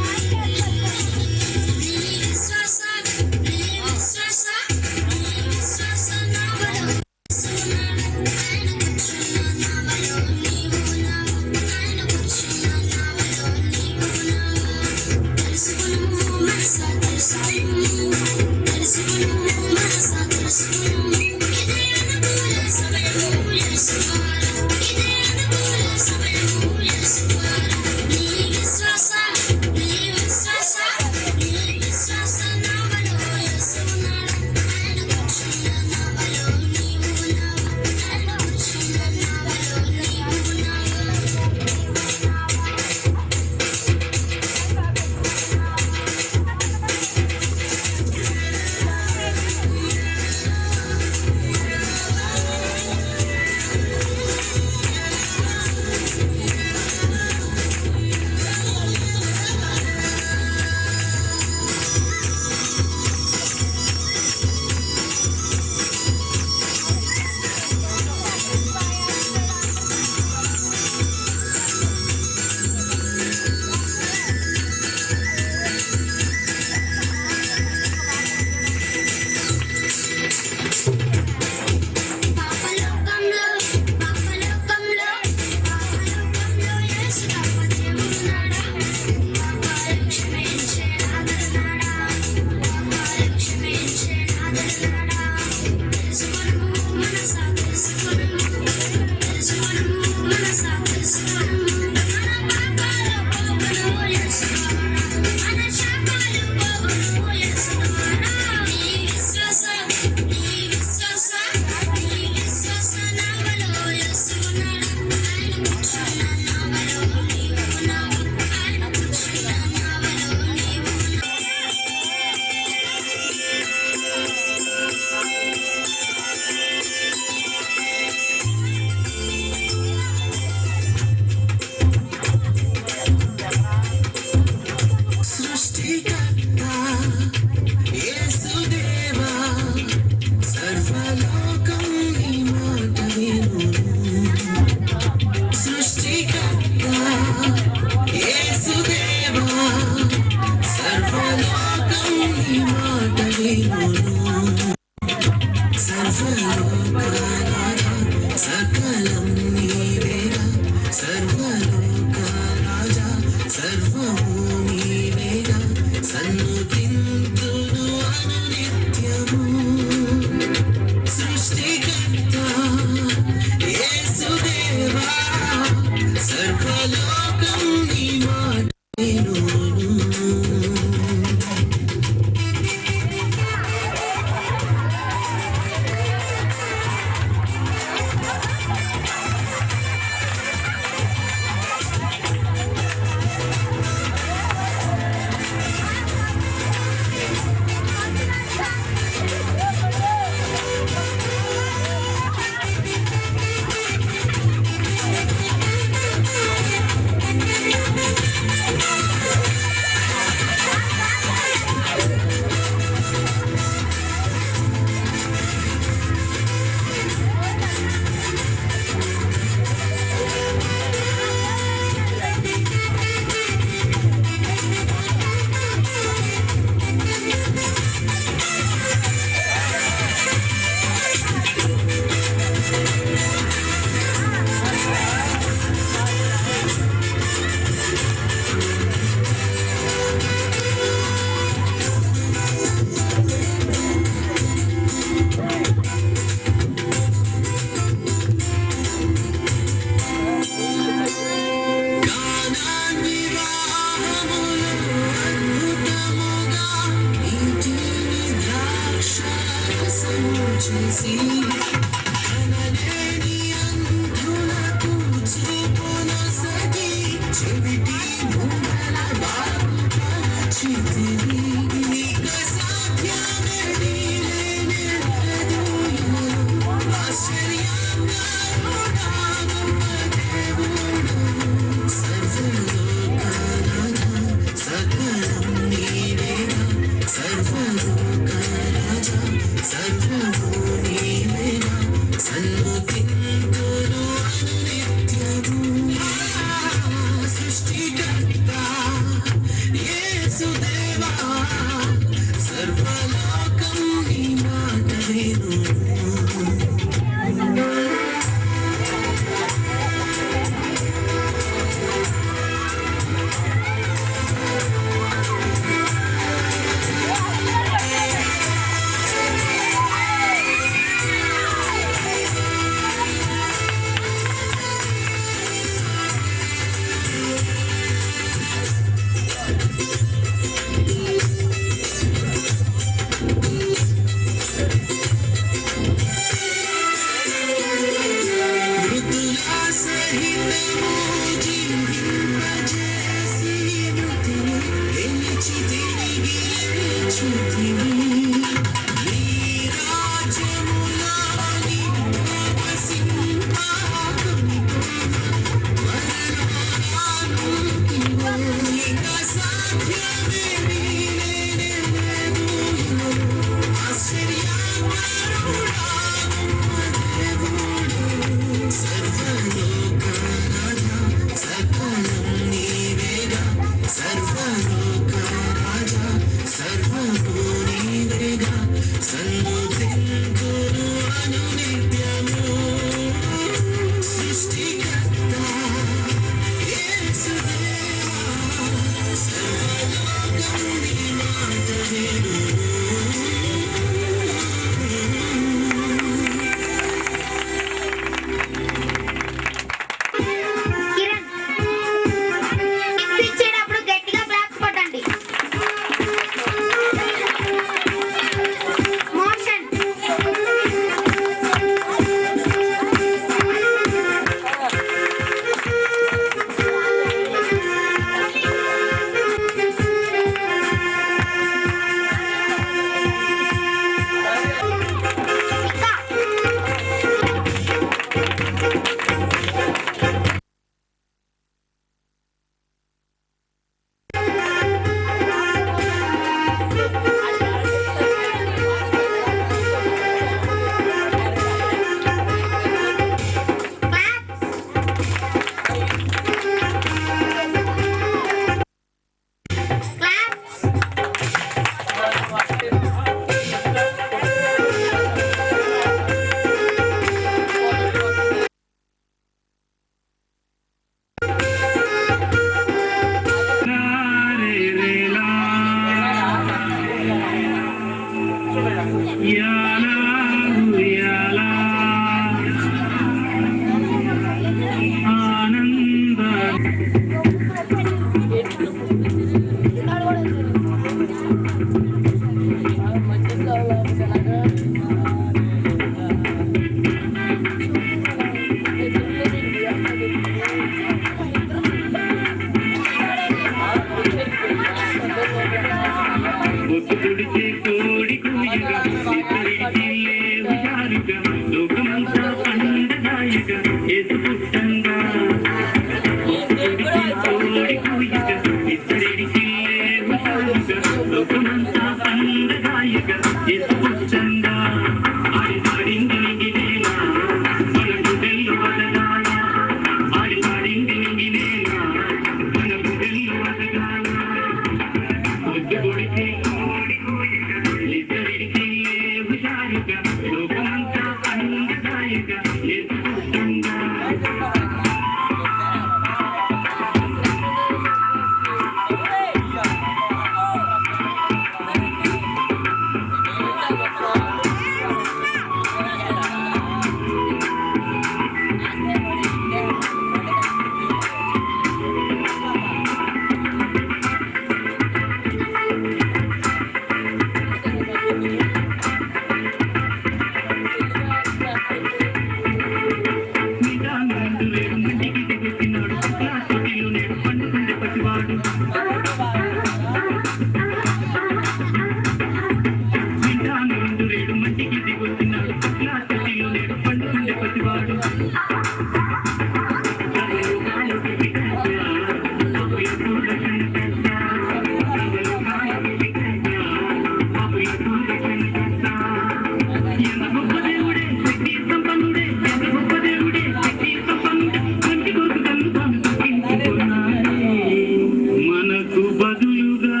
మనకు బదులుగా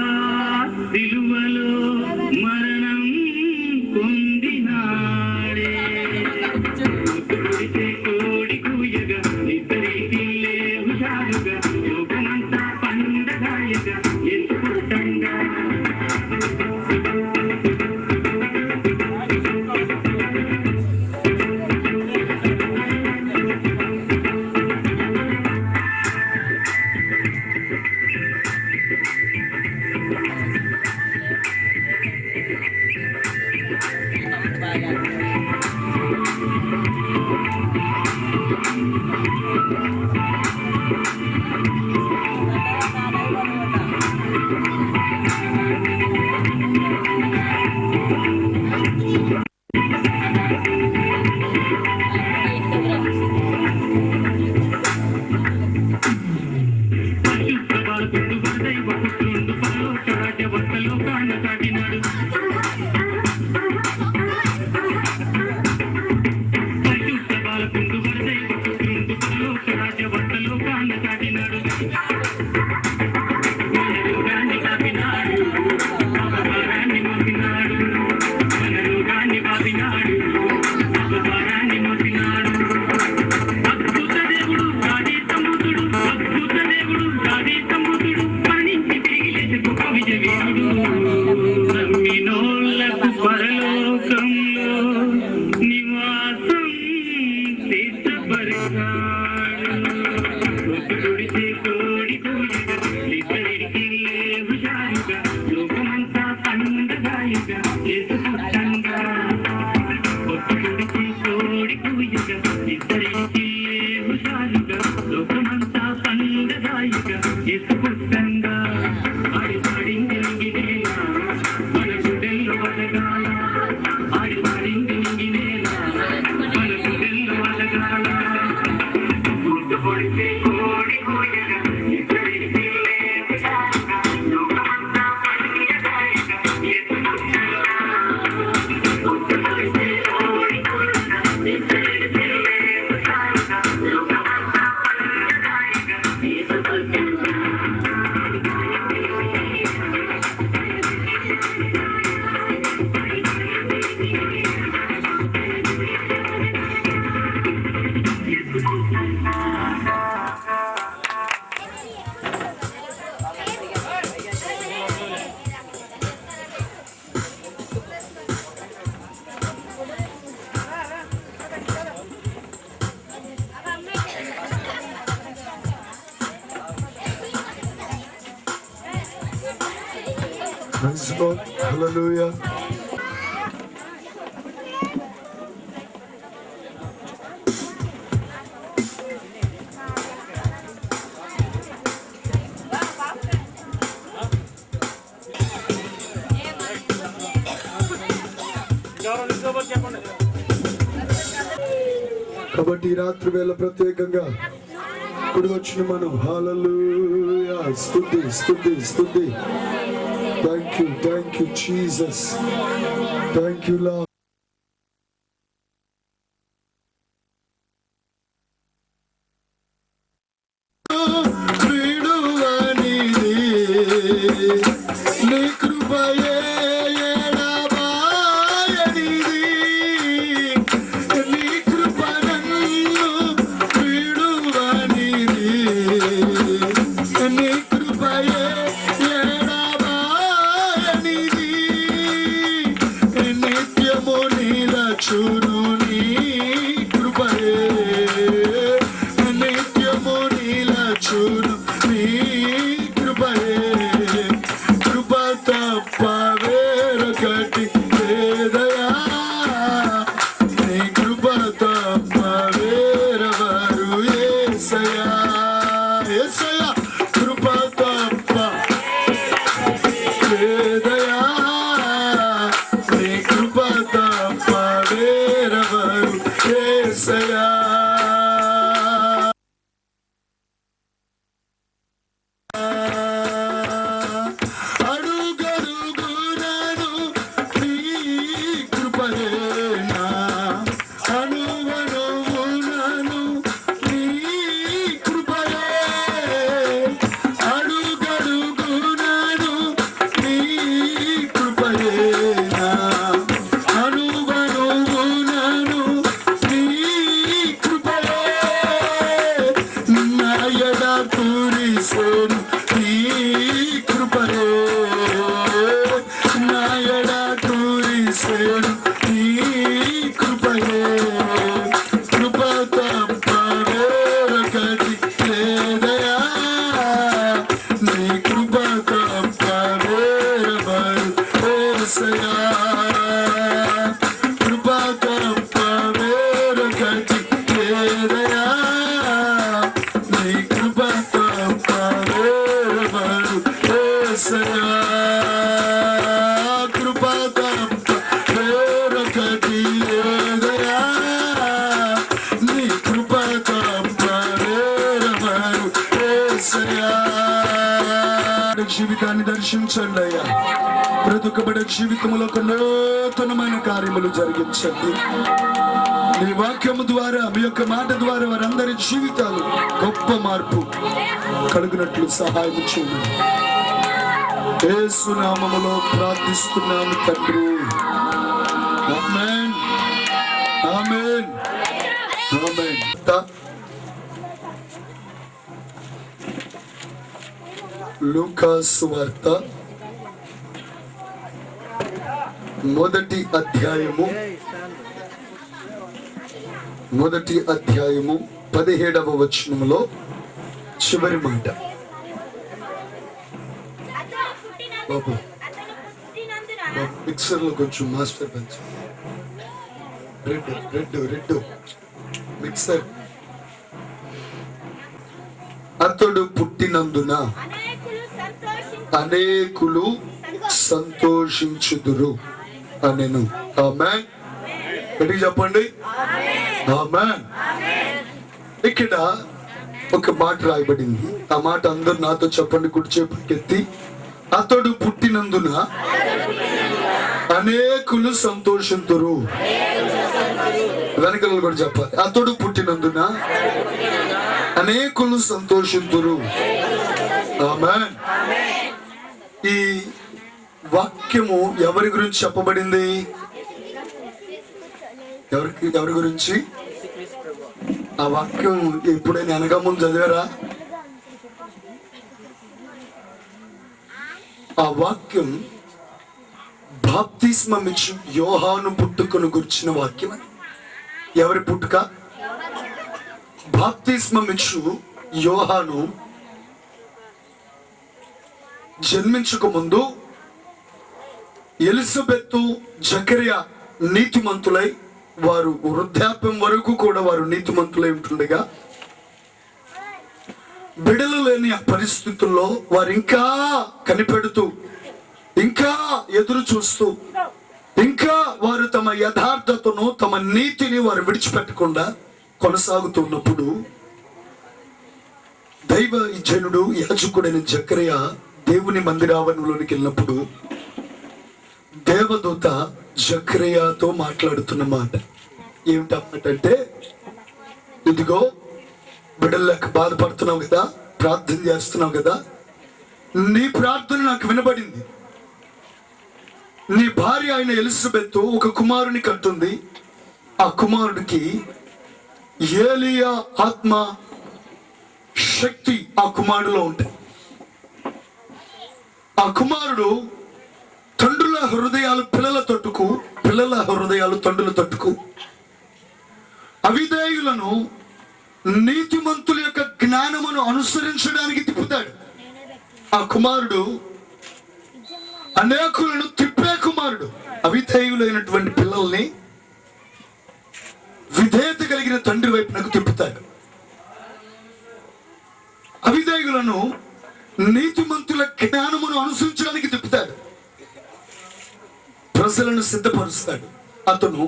విలువలో మరణం పొందినాడే కొడితే కోడి కూయగా ఇద్దరికి హుషారుగా లోకమంతా పండగాయగా ఎత్తుకుంటంగా పరలోకంలో నివాసం సిద్ధపరిచాడు కోడి కూయగా హుషారుగా లోకమంతా పండగాయగా ఎదుగుతంగా కోడి కూయగా ఇద్దరికి హుషారుగా లోకమంతా పండగాయగా ఎదుగుతంగా ఆడి పాడింది మన గుడెల్లో వదగాల ఆడి పాడింది మన గుడెల్లో వదగాల కొడితే కోడి కూయగా ఇద్దరికి హుషారుగా లోకమంతా పండగాయగా ఎదుగుతంగా కొడితే కోడి కూయగా ఇద్దరికి హుషారుగా లోకమంతా పండగాయగా ఎదుగుతంగా
Praise God. Hallelujah. కాబట్టి ఈ రాత్రి వేళ ప్రత్యేకంగా ఇప్పుడు వచ్చిన మనం హల్లెలూయా స్తుతి స్తుతి స్తుతి thank you Jesus thank you lord నీ కృపయే ఎడబాయనిది నీ కృప యేసయ్యా. అడుగడుగునాను నీ కృపయేనా, అనువనువునాను నీ కృపయే. అడుగడుగునాను నీ కృపయేనా, అనువనువునాను నీ కృపయే. నా ఎడ కురిసెను నీ కృపయే, నా ఎడ కురిసెను నీ కృపయే. కృప తప్ప వేరొకటి లేదయా, నీ కృప తప్ప వేరెవరు యేసయ్యా. కృప తప్ప వేరొకటి లేదయా, నీ కృప తప్ప వేరెవరు యేసయ్యా. కృప తప్ప వేరొకటి లేదయా, నీ కృప తప్ప వేరెవరు యేసయ్యా. జీవితాన్ని దర్శించండి అయ్యా. ప్రతి ఒక్క బిడ్డ జీవితంలో ఒక నూతనమైన కార్యములు జరిగించండి. మీ వాక్యము ద్వారా, మీ యొక్క మాట ద్వారా వారందరి జీవితాలు గొప్ప మార్పు కలుగునట్లు సహాయం చేయండి. యేసు నామములో ప్రార్థిస్తున్నాము తండ్రి. ఆమేన్, ఆమేన్, ఆమేన్. లూకా సువార్త మొదటి అధ్యాయము 17వ వచనములో చివరి మాట. బాబు మిక్సర్ లో కొంచెం మాస్టర్ పంచు. Red mixer. అతడు పుట్టినందున అనేకులు సంతోషించుదురు అనెను. ఆమేన్. గట్టిగా చెప్పండి. ఆమేన్. ఇక్కడ ఒక మాట రాయబడింది. ఆ మాట అందరు నాతో చెప్పండి, కుడి చేపకెత్తి. అతడు పుట్టినందున అనేకులు సంతోషింతురు. వెనకలు కూడా చెప్పాలి. అతడు పుట్టినందున అనేకులు సంతోషింతురు. ఆమేన్. ఈ వాక్యము ఎవరి గురించి చెప్పబడింది? ఎవరి గురించి? ఆ వాక్యం ఎప్పుడైనా వెనక ముందు చదివారా? ఆ వాక్యం బాప్తిస్మం ఇచ్చి యోహాను పుట్టుకను గురించిన వాక్యం. ఎవరి పుట్టుక? బాప్తిస్మం ఇచ్చు యోహాను జన్మించక ముందు ఎలిజబెత్తు జకరియా నీతిమంతులై, వారు వృద్ధాప్యం వరకు కూడా వారు నీతిమంతులై ఉంటుండగా, బిడలు లేని ఆ పరిస్థితుల్లో వారు ఇంకా కనిపెడుతూ, ఇంకా ఎదురు చూస్తూ, ఇంకా వారు తమ యథార్థతను, తమ నీతిని వారు విడిచిపెట్టకుండా కొనసాగుతున్నప్పుడు, దైవ జనుడు యాజకుడైన జకరియా దేవుని మందిరావరణంలోనికి వెళ్ళినప్పుడు దేవదూత జకరియా మాట్లాడుతున్న మాట ఏమిటంటే, ఇదిగో బిడ్డలేక బాధపడుతున్నావు కదా, ప్రార్థన చేస్తున్నావు కదా, నీ ప్రార్థన నాకు వినబడింది. నీ భార్య అయిన ఎలిజబెత్ ఒక కుమారుని కంటుంది. ఆ కుమారుడికి ఏలియా ఆత్మ శక్తి ఆ కుమారుడిలో ఉంటాయి. ఆ కుమారుడు తండ్రుల హృదయాలు పిల్లల తట్టుకు, పిల్లల హృదయాలు తండ్రుల తట్టుకు, అవిధేయులను నీతిమంతుల యొక్క జ్ఞానమును అనుసరించడానికి తిప్పుతాడు. ఆ కుమారుడు అనేకులను తిప్పే కుమారుడు. అవిధేయులైనటువంటి పిల్లల్ని విధేయత కలిగిన తండ్రి వైపునకు తిప్పుతాడు. అవిధేయులను నీతిమంతుల జ్ఞానమును అనుసరించడానికి తిప్పుతాడు. ప్రజలను సిద్ధపరుస్తాడు. అతను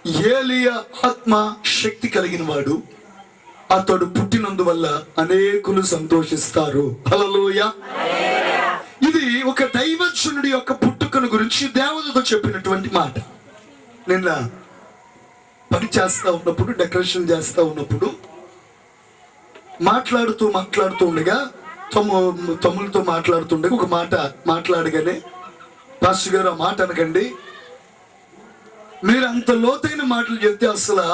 ఏలియా ఆత్మ శక్తి కలిగిన వాడు, అతడు పుట్టినందువల్ల అనేకులు సంతోషిస్తారు. హల్లెలూయా. ఇది ఒక దైవజనుడి యొక్క పుట్టుకను గురించి దేవదూత చెప్పినటువంటి మాట. నిన్న పని చేస్తా ఉన్నప్పుడు, డెకరేషన్ చేస్తా ఉన్నప్పుడు మాట్లాడుతూ ఉండగా తమ్ములతో మాట్లాడుతుండగా ఒక మాట మాట్లాడగానే, పాస్టర్ గారు ఆ మాట అనకండి, మీరు అంత లోతైన మాటలు చెప్తే అసలు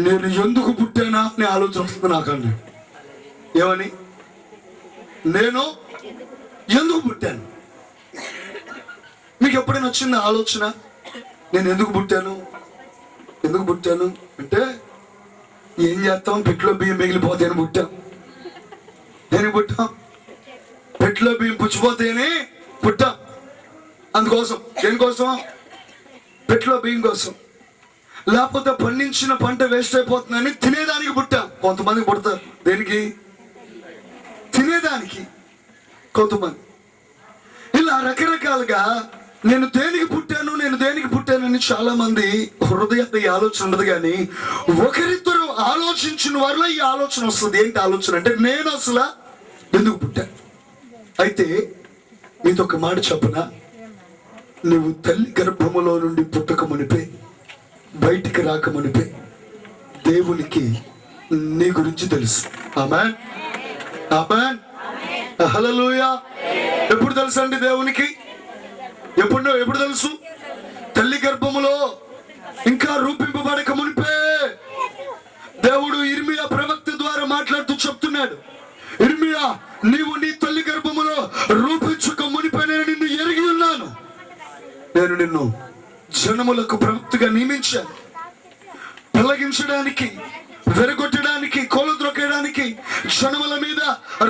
నేను ఎందుకు పుట్టానా అనే ఆలోచన వస్తుంది నాకు అన్నాడు. ఏమని? నేను ఎందుకు పుట్టాను? మీకు ఎప్పుడైనా వచ్చింది ఆలోచన, నేను ఎందుకు పుట్టాను అంటే, ఏం చేస్తాం, పెట్టులో బియ్యం మిగిలిపోతేనే పుట్టాం. దేనికి పుట్టాం? పెట్టులో బియ్యం పుచ్చిపోతేనే పుట్టాం. అందుకోసం, దేనికోసం? పెట్టులో బియ్యం కోసం. లేకపోతే పండించిన పంట వేస్ట్ అయిపోతుందని తినేదానికి పుట్టాం. కొంతమంది పుడతారు దేనికి? తినేదానికి. కొంతమంది ఇలా రకరకాలుగా నేను దేనికి పుట్టానని చాలా మంది హృదయంలో ఈ ఆలోచన ఉండదు. కానీ ఒకరిద్దరు ఆలోచించిన వారిలో ఈ ఆలోచన వస్తుంది. ఏంటి ఆలోచన అంటే, నేను అసలు ఎందుకు పుట్టాను? అయితే మీతో ఒక మాట చెప్పనా, నువ్వు తల్లి గర్భములో నుండి పుట్టక మునిపే, బయటికి రాక మునిపే దేవునికి నీ గురించి తెలుసు. ఆమేన్, ఆమేన్, హల్లెలూయా. ఎప్పుడు తెలుసు అండి దేవునికి? ఎప్పుడు తెలుసు? తల్లి గర్భములో ఇంకా రూపింపబడక మునిపే దేవుడు ఇర్మియా ప్రవక్త ద్వారా మాట్లాడుతూ చెప్తున్నాడు, ఇర్మియా, నీవు నీ తల్లి గర్భములో రూపించక మునిపే నేను నిన్ను ఎరిగి ఉన్నాను. నేను నిన్ను జనములకు ప్రవక్తగా నియమించాను. పెళ్లగించడానికి, వెరగొట్టడానికి, కోలద్రొక్కడానికి, జనముల మీద,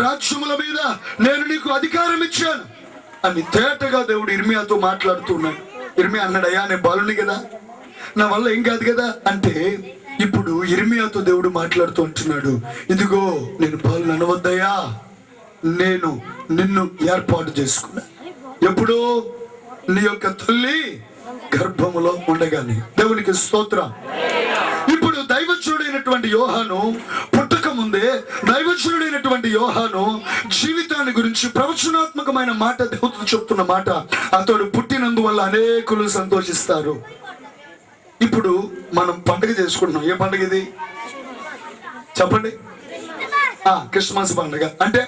రాజ్యముల మీద నేను నీకు అధికారం ఇచ్చాను అని తేటగా దేవుడు ఇర్మియాతో మాట్లాడుతున్నాడు. ఇర్మియా అన్నాడు, అయ్యా నేను బాలుని కదా, నా వల్ల ఏం కాదు కదా అంటే, ఇప్పుడు ఇర్మియాతో దేవుడు మాట్లాడుతూ ఉంటున్నాడు, ఇదిగో నేను బాలుని అనవద్దయ్యా, నేను నిన్ను ఏర్పాటు చేసుకున్నా. ఎప్పుడు? నీ యొక్క తల్లి గర్భములో ఉండగానే. దేవునికి స్తోత్రం. ఇప్పుడు దైవజనుడైనటువంటి యోహాను పుట్టక ముందే, దైవజనుడైనటువంటి యోహాను జీవితాన్ని గురించి ప్రవచనాత్మకమైన మాట దేవుడు చెప్తున్న మాట, అతడు పుట్టినందువల్ల అనేకులు సంతోషిస్తారు. ఇప్పుడు మనం పండుగ చేసుకుంటున్నాం. ఏ పండుగ ఇది చెప్పండి? క్రిస్మస్ పండుగ. అంటే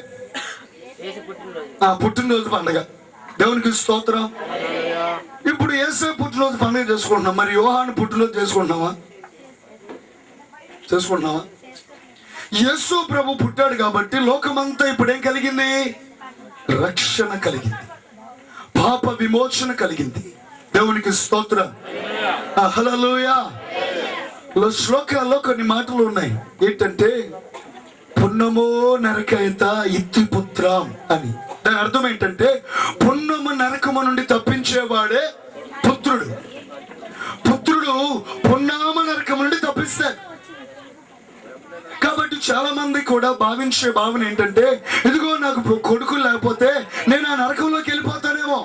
పుట్టినరోజు పండుగ. దేవునికి స్తోత్రం. ఇప్పుడు యేసు పుట్టినరోజు పండుగ చేసుకుంటున్నాం. మరి యోహాను పుట్టినరోజు చేసుకుంటున్నావా? యేసు ప్రభు పుట్టాడు కాబట్టి లోకమంతా ఇప్పుడు ఏం కలిగింది? రక్షణ కలిగింది, పాప విమోచన కలిగింది. దేవునికి స్తోత్రం, హల్లెలూయా. శ్లోకాల్లో కొన్ని మాటలు ఉన్నాయి. ఏంటంటే, పున్నమో నరకయత ఇత్తిపుత్రం అని. దాని అర్థం ఏంటంటే, పున్నము నరకము నుండి తప్పించేవాడే పుత్రుడు. పుత్రుడు పున్నామ నరకము నుండి తప్పిస్తాడు. కాబట్టి చాలా మంది కూడా భావించే భావన ఏంటంటే, ఇదిగో నాకు కొడుకులు లేకపోతే నేను ఆ నరకంలోకి వెళ్ళిపోతానేమో,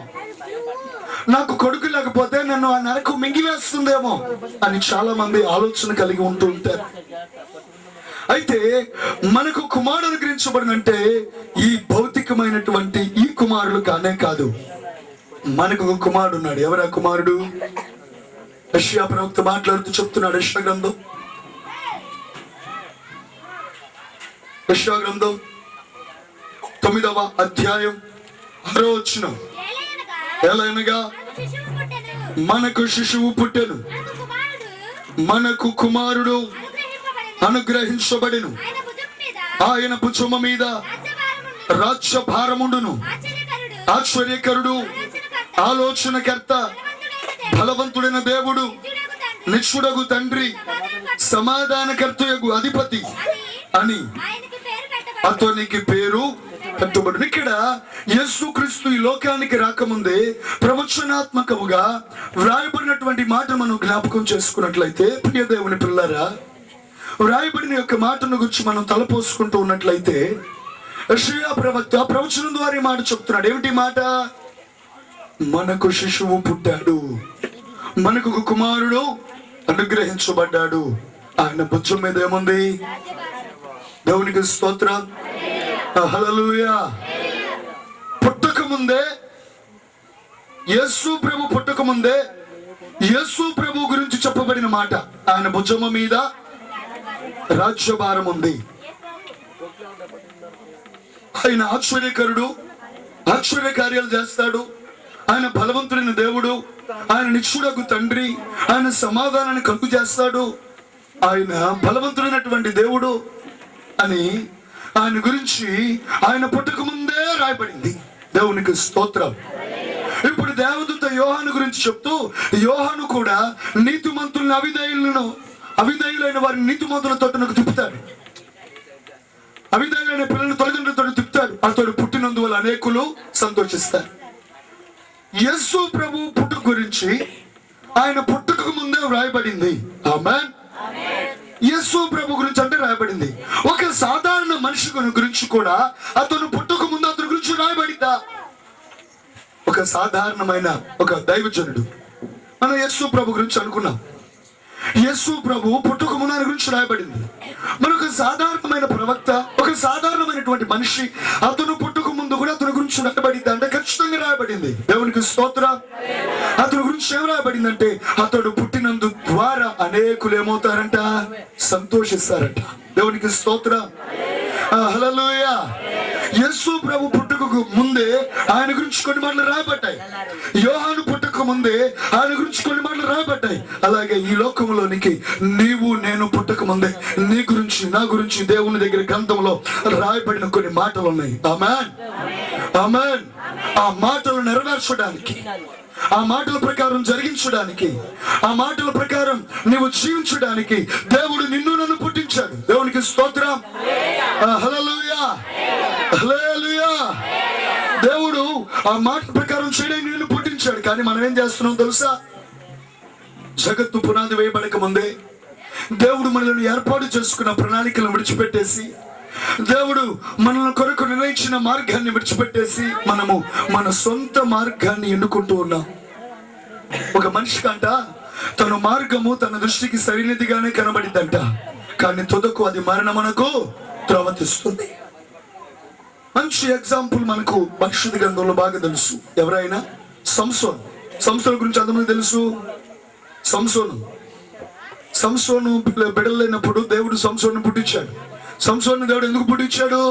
నాకు కొడుకు లేకపోతే నన్ను ఆ నరకం మింగివేస్తుందేమో అని చాలా మంది ఆలోచన కలిగి ఉంటూ ఉంటారు. అయితే మనకు కుమారుడు అనుగ్రహించబడినంటే ఈ భౌతికమైనటువంటి ఈ కుమారుడు కానే కాదు. మనకు ఒక కుమారుడు ఉన్నాడు. ఎవరా కుమారుడు? యెషయా ప్రవక్త మాట్లాడుతూ చెప్తున్నాడు. యెషయా గ్రంథం 9వ అధ్యాయం 6వ వచనం, ఎలాగనగా మనకు శిశువు పుట్టెను, మనకు కుమారుడు అనుగ్రహించబడెను, ఆయన భుజము మీద రాజ్యభారముండును, ఆశ్చర్యకరుడు, ఆలోచనకర్త, బలవంతుడైన దేవుడు, నిత్యుడగు తండ్రి, సమాధానకర్తయగు అధిపతి అని అతనికి పేరు పెట్టబడును. ఇక్కడ యేసుక్రీస్తు ఈ లోకానికి రాకముందే ప్రవచనాత్మకముగా వ్రాయబడినటువంటి మాట మనం జ్ఞాపకం చేసుకున్నట్లయితే, ప్రియ దేవుని పిల్లరా, వ్రాయబడిన యొక్క మాటను గురించి మనం తలపోసుకుంటూ ఉన్నట్లయితే, యెషయా ప్రవక్త ప్రవచనం ద్వారా ఈ మాట చెప్తున్నాడు. ఏమిటి మాట? మనకు శిశువు పుట్టాడు, మనకు ఒక కుమారుడు అనుగ్రహించబడ్డాడు. ఆయన భుజం మీద ఏముంది? దేవునికి స్తోత్రం. హల్లెలూయా. పుట్టక ముందే యేసు ప్రభు పుట్టక ముందే యేసు ప్రభు గురించి చెప్పబడిన మాట, ఆయన భుజము మీద రాజ్యభారం ఉంది. ఆయన ఆశ్చర్యకరుడు, ఆశ్చర్య కార్యాలు చేస్తాడు. ఆయన బలవంతుడైన దేవుడు, ఆయన నిత్యుడగు తండ్రి, ఆయన సమాధానాన్ని కలుగు చేస్తాడు. ఆయన బలవంతుడైనటువంటి దేవుడు అని ఆయన గురించి ఆయన పుట్టక ముందే రాయబడింది. దేవునికి స్తోత్రం. ఇప్పుడు దేవదూత యోహాను గురించి చెప్తూ, యోహాను కూడా నీతిమంతులను అవిధేయులైన వారిని నీతిమంతులతో తిప్పుతాడు. అవిధేయులైన పిల్లలను తల్లిదండ్రులతో తిప్పుతాడు. అతడు పుట్టినందువల్ల అనేకులు సంతోషిస్తారు. యేసు ప్రభు పుట్టుక గురించి ఆయన పుట్టుక ముందే వ్రాయబడింది. ఆమేన్. యేసు ప్రభు గురించి అంటే రాయబడింది. ఒక సాధారణ మనిషి గురించి కూడా అతను పుట్టుక ముందు అతని గురించి రాయబడిందా? ఒక సాధారణమైన ఒక దైవజనుడు, మనం యేసు ప్రభు గురించి అనుకున్నాం. యేసు ప్రభు పుట్టుక ముందు ఆయన గురించి రాయబడింది. మరొక సాధారణమైన ప్రవక్త, ఒక సాధారణమైనటువంటి మనిషి, అతను పుట్టుక ముందు కూడా అతని గురించి రాయబడింది అంటే ఖచ్చితంగా రాయబడింది. దేవునికి స్తోత్రం. అతని గురించి ఏం రాయబడిందంటే, అతడు పుట్టినందు ద్వారా అనేకులు ఏమవుతారంట? సంతోషిస్తారంట. దేవునికి స్తోత్రం. హల్లెలూయా. యేసు ప్రభు పుట్టుకకు ముందే ఆయన గురించి కొన్ని మాటలు రాయబడ్డాయి. యోహాను పుట్టుక ముందే ఆయన గురించి కొన్ని మాటలు రాయబడ్డాయి. అలాగే ఈ లోకంలోనికి నీవు నేను పుట్టక ముందే నీ గురించి, నా గురించి దేవుని దగ్గర గ్రంథంలో రాయబడిన కొన్ని మాటలు ఉన్నాయి. ఆమేన్, ఆమేన్. ఆ మాటలు నెరవేర్చడానికి, ఆ మాటల ప్రకారం జరిగించడానికి, ఆ మాటల ప్రకారం నీవు జీవించడానికి దేవుడు నిన్ను నన్ను పుట్టించాడు. దేవునికి స్తోత్రం. హల్లెలూయా, హల్లెలూయా. దేవుడు ఆ మాట ప్రకారం చేయడానికి నిన్ను పుట్టించాడు. కానీ మనం ఏం చేస్తున్నాం తెలుసా? జగత్తు పునాది వేయబడక ముందే దేవుడు మనల్ని ఏర్పాటు చేసుకున్న ప్రణాళికలను విడిచిపెట్టేసి, దేవుడు మనల్ని కొరకు నిర్ణయించిన మార్గాన్ని విడిచిపెట్టేసి మనము మన సొంత మార్గాన్ని ఎన్నుకుంటూ ఉన్నాం. ఒక మనిషి కంట తన మార్గము తన దృష్టికి సరైనదిగానే కనబడిందంట, కానీ తుదకు అది మరణమునకు త్రోవ తీస్తుంది. మంచి ఎగ్జాంపుల్ మనకు పరిశుద్ధ గ్రంథంలో బాగా తెలుసు. ఎవరైనా సంసోను గురించి అంతమంది తెలుసు. సంసోను బిడలేనప్పుడు దేవుడు సంసోను పుట్టించాడు. సంసోను దేవుడు ఎందుకు పుట్టించాడు?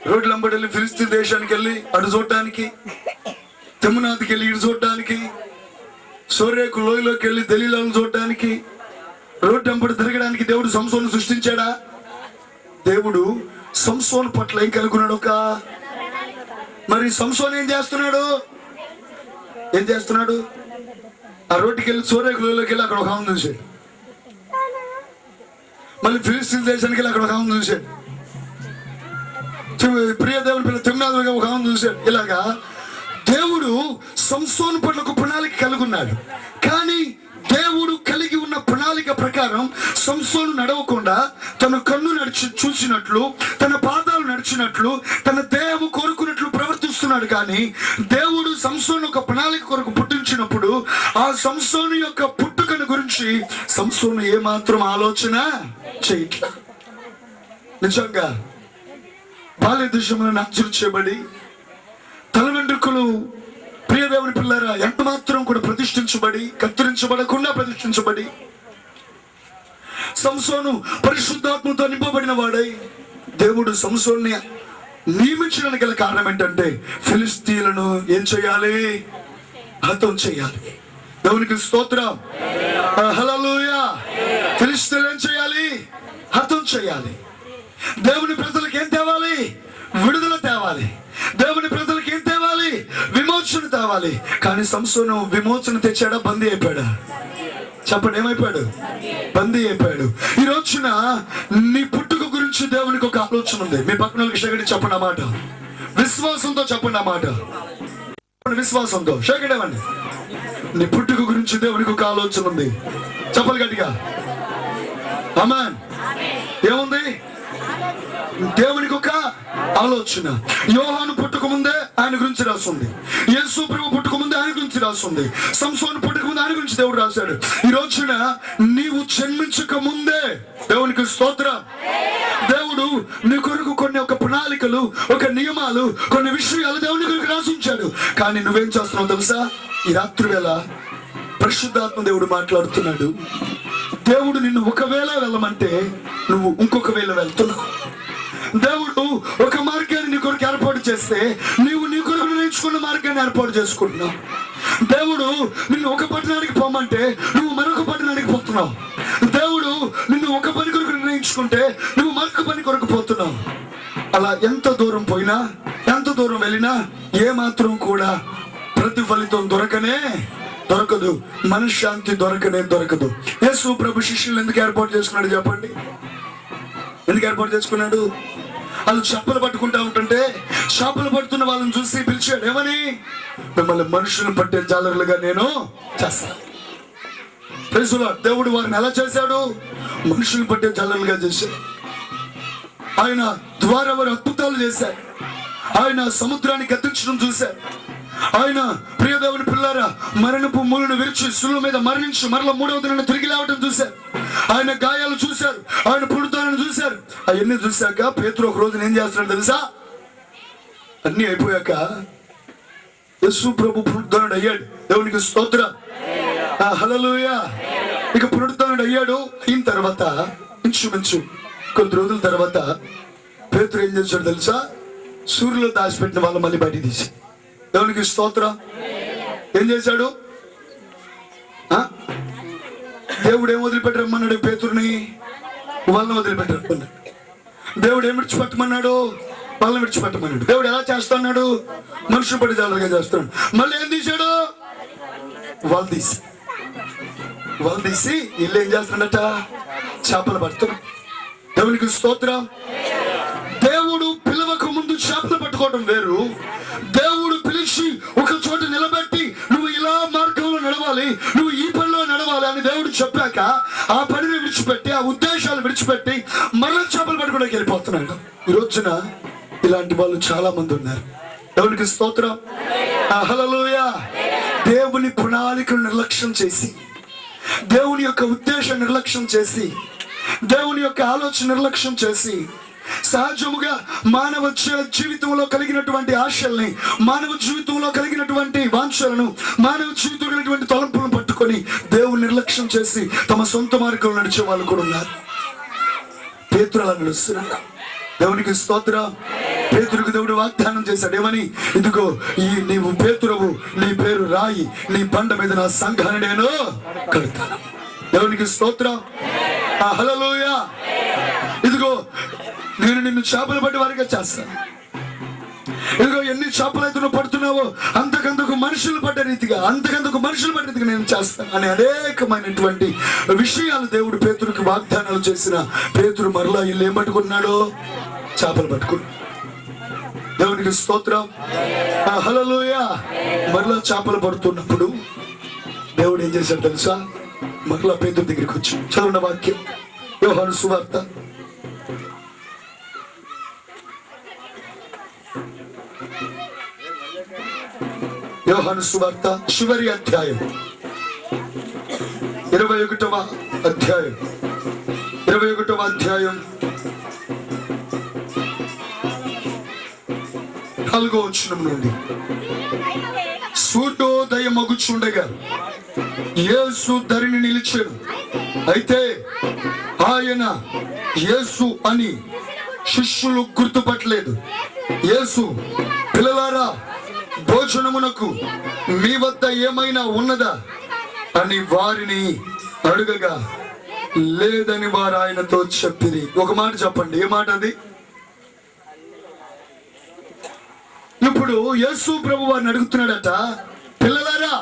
రోడ్లంబడి వెళ్ళి ఫిలిస్తీన్ దేశానికి వెళ్ళి అటు చూడటానికి, తిమ్నాథ్కి వెళ్ళి ఇటు చూడటానికి, సోరేకు లోయలోకి వెళ్ళి దలీలాలను చూడటానికి, రోడ్డు వెంబడి తిరగడానికి దేవుడు సంసోను సృష్టించాడా? దేవుడు సంసోను పట్ల ఏం కనుక్కున్నాడు? మరి సంసోను ఏం చేస్తున్నాడు? ఆ రోడ్డుకి వెళ్ళి సోరేకు లోయలోకి వెళ్ళి అక్కడ ఒక ఆమెను చూశాడు. మళ్ళీ ఫిలిస్తీన్ దేశానికి వెళ్ళి అక్కడ ఒక ఆమెను చూశాడు. ప్రియ దేవుని పిల్ల తిమ్నాథులుగా ఒక ఆమెను చూశాడు. ఇలాగా దేవుడు సంసోను పట్ల ఒక ప్రణాళిక కలిగి ఉన్నాడు. కానీ దేవుడు కలిగి ఉన్న ప్రణాళిక ప్రకారం సంసోను నడవకుండా తన కన్ను చూసినట్లు, తన పాదాలు నడిచినట్లు, తన దేహము కోరుకున్నట్లు ప్రవర్తిస్తున్నాడు. కానీ దేవుడు సంసోను ఒక ప్రణాళిక కొరకు పుట్టించినప్పుడు ఆ సంసోను యొక్క పుట్టుకను గురించి సంసోను ఏమాత్రం ఆలోచన చేయట్లా. నిజంగా బాల్య దృశ్యములను నాశనం చేయబడి తల వెంట్రుకలు, ప్రియ దేవుని పిల్లరా, ఎంత మాత్రం కూడా ప్రతిష్ఠించబడి కత్తిరించబడకుండా ప్రతిష్ఠించబడి సంసోను పరిశుద్ధాత్మతో నింపబడిన వాడై దేవుడు సంసోన్ని నియమించడానికి గల కారణం ఏంటంటే ఫిలిస్తీన్లను ఏం చేయాలి? హతం చేయాలి. దేవునికి స్తోత్రం. హల్లెలూయా. ఫిలిస్తీన్లు ఏం చేయాలి? హతం చేయాలి. దేవుని ప్రజలకు ఏం తేవాలి? విడుదల తేవాలి. దేవుని ప్రజలకు ఏం తేవాలి? విమోచన తేవాలి. కానీ సంసోను విమోచన తెచ్చాడా? బందీ అయిపోయాడా? చెప్పండి, ఏమైపోయాడు? బందీ అయిపోయాడు. ఈ రోజున నీ పుట్టుక గురించి దేవునికి ఒక ఆలోచన ఉంది. మీ పక్కన వాళ్ళకి షేకడి చెప్పండి అన్నమాట. విశ్వాసంతో చెప్పండి అన్నమాట. విశ్వాసంతో షేకడేవండి. నీ పుట్టుక గురించి దేవునికి ఒక ఆలోచన ఉంది. చెప్పాలి గట్టిగా. ఆమేన్. ఏముంది? దేవునికి ఒక ఆలోచన. యోహాను పుట్టక ముందే ఆయన గురించి రాస్తుంది, యేసు ప్రభు పుట్టక ముందే ఆయన గురించి రాస్తుంది, సంసోను పుట్టక ముందే ఆయన గురించి దేవుడు రాశాడు. ఈ రోజున నీవు జన్మించక ముందే, దేవునికి స్తోత్రం, దేవుడు నీ కొరకు కొన్ని ఒక ప్రణాళికలు, ఒక నియమాలు, కొన్ని విషయాలు దేవుని కొరకు రాసించాడు. కానీ నువ్వేం చేస్తున్నావు తెలుసా? ఈ రాత్రి వేళ పరిశుద్ధాత్మ దేవుడు మాట్లాడుతున్నాడు. దేవుడు నిన్ను ఒకవేళ వెళ్ళమంటే నువ్వు ఇంకొక వేళ వెళ్తున్నావు. దేవుడు ఒక మార్గాన్ని నీ కొరకు ఏర్పాటు చేస్తే నీవు నీ కొరకు నిర్ణయించుకున్న మార్గాన్ని ఏర్పాటు చేసుకుంటున్నావు. దేవుడు నిన్ను ఒక పట్టణానికి పోమంటే నువ్వు మరొక పట్టణానికి పోతున్నావు. దేవుడు నిన్ను ఒక పని కొరకు నిర్ణయించుకుంటే నువ్వు మరొక పని కొరకు పోతున్నావు. అలా ఎంత దూరం పోయినా, ఎంత దూరం వెళ్ళినా ఏ మాత్రం కూడా ప్రతిఫలితం దొరకదు, మనశ్శాంతి దొరకదు. యేసు ప్రభు శిష్యులు ఎందుకు ఏర్పాటు చేసుకున్నాడు చెప్పండి? ఎందుకు ఏర్పాటు చేసుకున్నాడు? వాళ్ళు చేపలు పట్టుకుంటా ఉంటుంటే చేపలు పడుతున్న వాళ్ళని చూసి పిలిచాడు. ఏమని? మిమ్మల్ని మనుషులను పట్టే జాలరులుగా నేను చేస్తాను. దేవుడు వారిని ఎలా చేశాడు? మనుషులను పట్టే జాలరులుగా చేశాడు. ఆయన ద్వారా వారు అద్భుతాలు చేశారు. ఆయన సముద్రాన్ని గద్దించడం చూశారు. ఆయన ప్రియ దేవుని పిల్లారా మరణపు మూలను విరిచి సులువు మీద మరణించి మరల 3వ దినాన్ని తిరిగి లేవటం చూశారు. ఆయన గాయాలు చూశారు, ఆయన పుడతానని చూశారు. అవన్నీ చూశాక పేతురు ఒక రోజున ఏం చేస్తున్నాడు తెలుసా? అన్ని అయిపోయాక యేసు ప్రభు పునరుద్ధానుడు అయ్యాడు. దేవునికి స్తోత్రం, హల్లెలూయా. ఇక పునరుద్ధానుడు అయ్యాడు. అయిన తర్వాత ఇంచుమించు కొద్ది రోజుల తర్వాత పేతురు ఏం చేశాడు తెలుసా? సూర్యులో దాచిపెట్టిన వాళ్ళు మళ్ళీ బయటికి తీసి, దేవునికి స్తోత్రం, ఏం చేశాడు? దేవుడు ఏం వదిలిపెట్టరమ్మన్నాడు? పేతురుని వాళ్ళని వదిలిపెట్టరమ్మన్నాడు. దేవుడు ఏం విడిచిపెట్టమన్నాడు? వాళ్ళని విడిచిపెట్టమన్నాడు. దేవుడు ఎలా చేస్తున్నాడు? మనుషులు పడి జాలరుగా చేస్తున్నాడు. మళ్ళీ ఏం తీశాడు? వాళ్ళు తీసి ఇల్లు ఏం చేస్తున్నాడట? చేపలు పడుతున్నాడు. దేవునికి స్తోత్రం. దేవుడు పిలవక ముందు చేపలు పట్టుకోవడం వేరు. దేవుడు పిలిచి ఒక చోట నిలబెట్టి నువ్వు ఇలా మార్గంలో నడవాలి, నువ్వు ఈ పనిలో నడవాలి అని దేవుడు చెప్పాక ఆ పనిని విడిచిపెట్టి, ఆ ఉద్దేశాలు విడిచిపెట్టి మరల చేపలు పట్టుకోవడానికి వెళ్ళిపోతున్నాడు. ఈ రోజున ఇలాంటి వాళ్ళు చాలా మంది ఉన్నారు. దేవునికి స్తోత్రం, హల్లెలూయా. దేవుని ప్రణాళికను నిర్లక్ష్యం చేసి, దేవుని యొక్క ఉద్దేశం నిర్లక్ష్యం చేసి, దేవుని యొక్క ఆలోచన నిర్లక్ష్యం చేసి, సహజముగా మానవ జీవితంలో కలిగినటువంటి ఆశల్ని, మానవ జీవితంలో కలిగినటువంటి వాంఛలను, మానవ జీవితంలో కలిగినటువంటి తలంపులను పట్టుకొని దేవుని నిర్లక్ష్యం చేసి తమ సొంత మార్గంలో నడిచే వాళ్ళు కూడా ఉన్నారు. పేతురు అలా నడుస్తున్నాడు. దేవునికి స్తోత్రం. పేతురుకు దేవుడు వాగ్దానం చేశాడు. ఏమని? ఇదిగో నీవు పేతురువు, నీ పేరు రాయి, నీ బండ మీద నా సంఘాన్ని నేను కడతాను. దేవునికి స్తోత్రం, హల్లెలూయా. ఇదిగో నేను నిన్ను చేపలు పట్టి వారిగా చేస్తాను. ఇదిగో ఎన్ని చేపలు అయితే నువ్వు పడుతున్నావో అంతకంతకు మనుషులు పడ్డ రీతిగా నేను చేస్తాను అని అనేకమైనటువంటి విషయాలు దేవుడు పేతురుకి వాగ్దానాలు చేసిన పేతురు మరలా ఇల్లు ఏం పట్టుకున్నాడో? చేపలు పట్టుకున్నాడు. దేవునికి స్తోత్రం, హల్లెలూయా. మరలా చేపలు పడుతున్నప్పుడు దేవుడు ఏం చేశాడు తెలుసా? మరలా పేతురు దగ్గరికి వచ్చి చదువున్న వాక్యం యోహాను సువార్త 21వ అధ్యాయం 21వ అధ్యాయం 4వ వచనం నుండి, సూర్యోదయం మగుచుండగా యేసు ధరిని నిలిచాడు. అయితే ఆయన యేసు అని శిష్యులు గుర్తుపట్టలేదు. యేసు, పిల్లలారా, భోజనమునకు మీ వద్ద ఏమైనా ఉన్నదా అని వారిని అడుగగా లేదని వారు ఆయనతో చెప్పిరి. ఒక మాట చెప్పండి, ఏ మాట అది? ఇప్పుడు యేసు ప్రభు వారిని అడుగుతున్నాడట, పిల్లలారా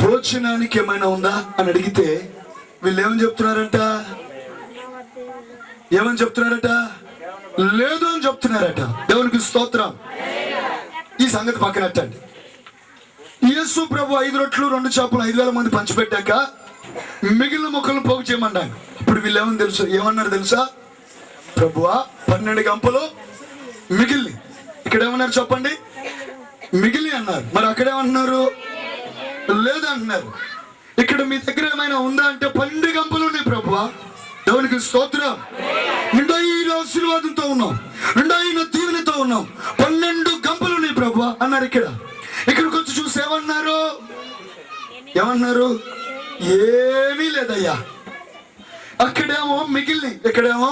భోజనానికి ఏమైనా ఉందా అని అడిగితే వీళ్ళు ఏమని చెప్తున్నారంట? లేదు అని చెప్తున్నారట. దేవునికి స్తోత్రం. ఈ సంగతి పక్కనట్టండి. యేసు ప్రభు 5 రొట్లు 2 చేపలు 5,000 మంది పంచిపెట్టాక మిగిలిన మొక్కలను పోగు చేయమన్నాడు. ఇప్పుడు వీళ్ళు ఏమన్నారు తెలుసా? ప్రభువా 12 గంపలు మిగిలి, ఇక్కడ ఏమన్నారు చెప్పండి? మిగిలి అన్నారు. మరి అక్కడేమంటున్నారు? లేదంటున్నారు. ఇక్కడ మీ దగ్గర ఏమైనా ఉందా అంటే 12 గంపలు ఉన్నాయి ప్రభువా. దేవునికి స్తోత్రం. నిండైన ఆశీర్వాదంతో ఉన్నాం, నిండైన దీవెనతో ఉన్నాం, 12 గంపలు ఉన్నాయి ప్రభువా అన్నారు. ఇక్కడికి వచ్చి చూసి ఏమన్నారు? ఏమీ లేదయ్యా. అక్కడేమో మిగిలి, ఇక్కడేమో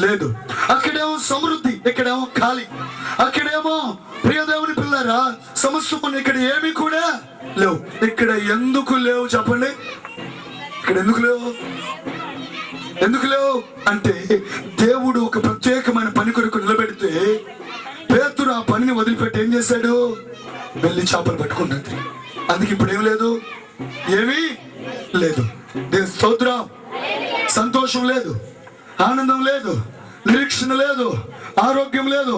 లేదు. అక్కడేమో సమృద్ధి, ఇక్కడేమో ఖాళీ. అక్కడేమో ప్రియదేవుని పిల్లరా సమస్య, ఇక్కడ ఏమీ కూడా లేవు. ఇక్కడ ఎందుకు లేవు చెప్పండి? ఇక్కడ ఎందుకు లేవు అంటే దేవుడు ఒక ప్రత్యేకమైన పని కొరకు నిలబెడితే పేతురు ఆ పనిని వదిలిపెట్టి ఏం చేశాడు? వెళ్ళి చేపలు పట్టుకున్నది. అందుకే ఇప్పుడు ఏం లేదు, ఏమీ లేదు. దేవుని స్తోత్రం. సంతోషం లేదు, ఆనందం లేదు, నిరీక్షణ లేదు, ఆరోగ్యం లేదు,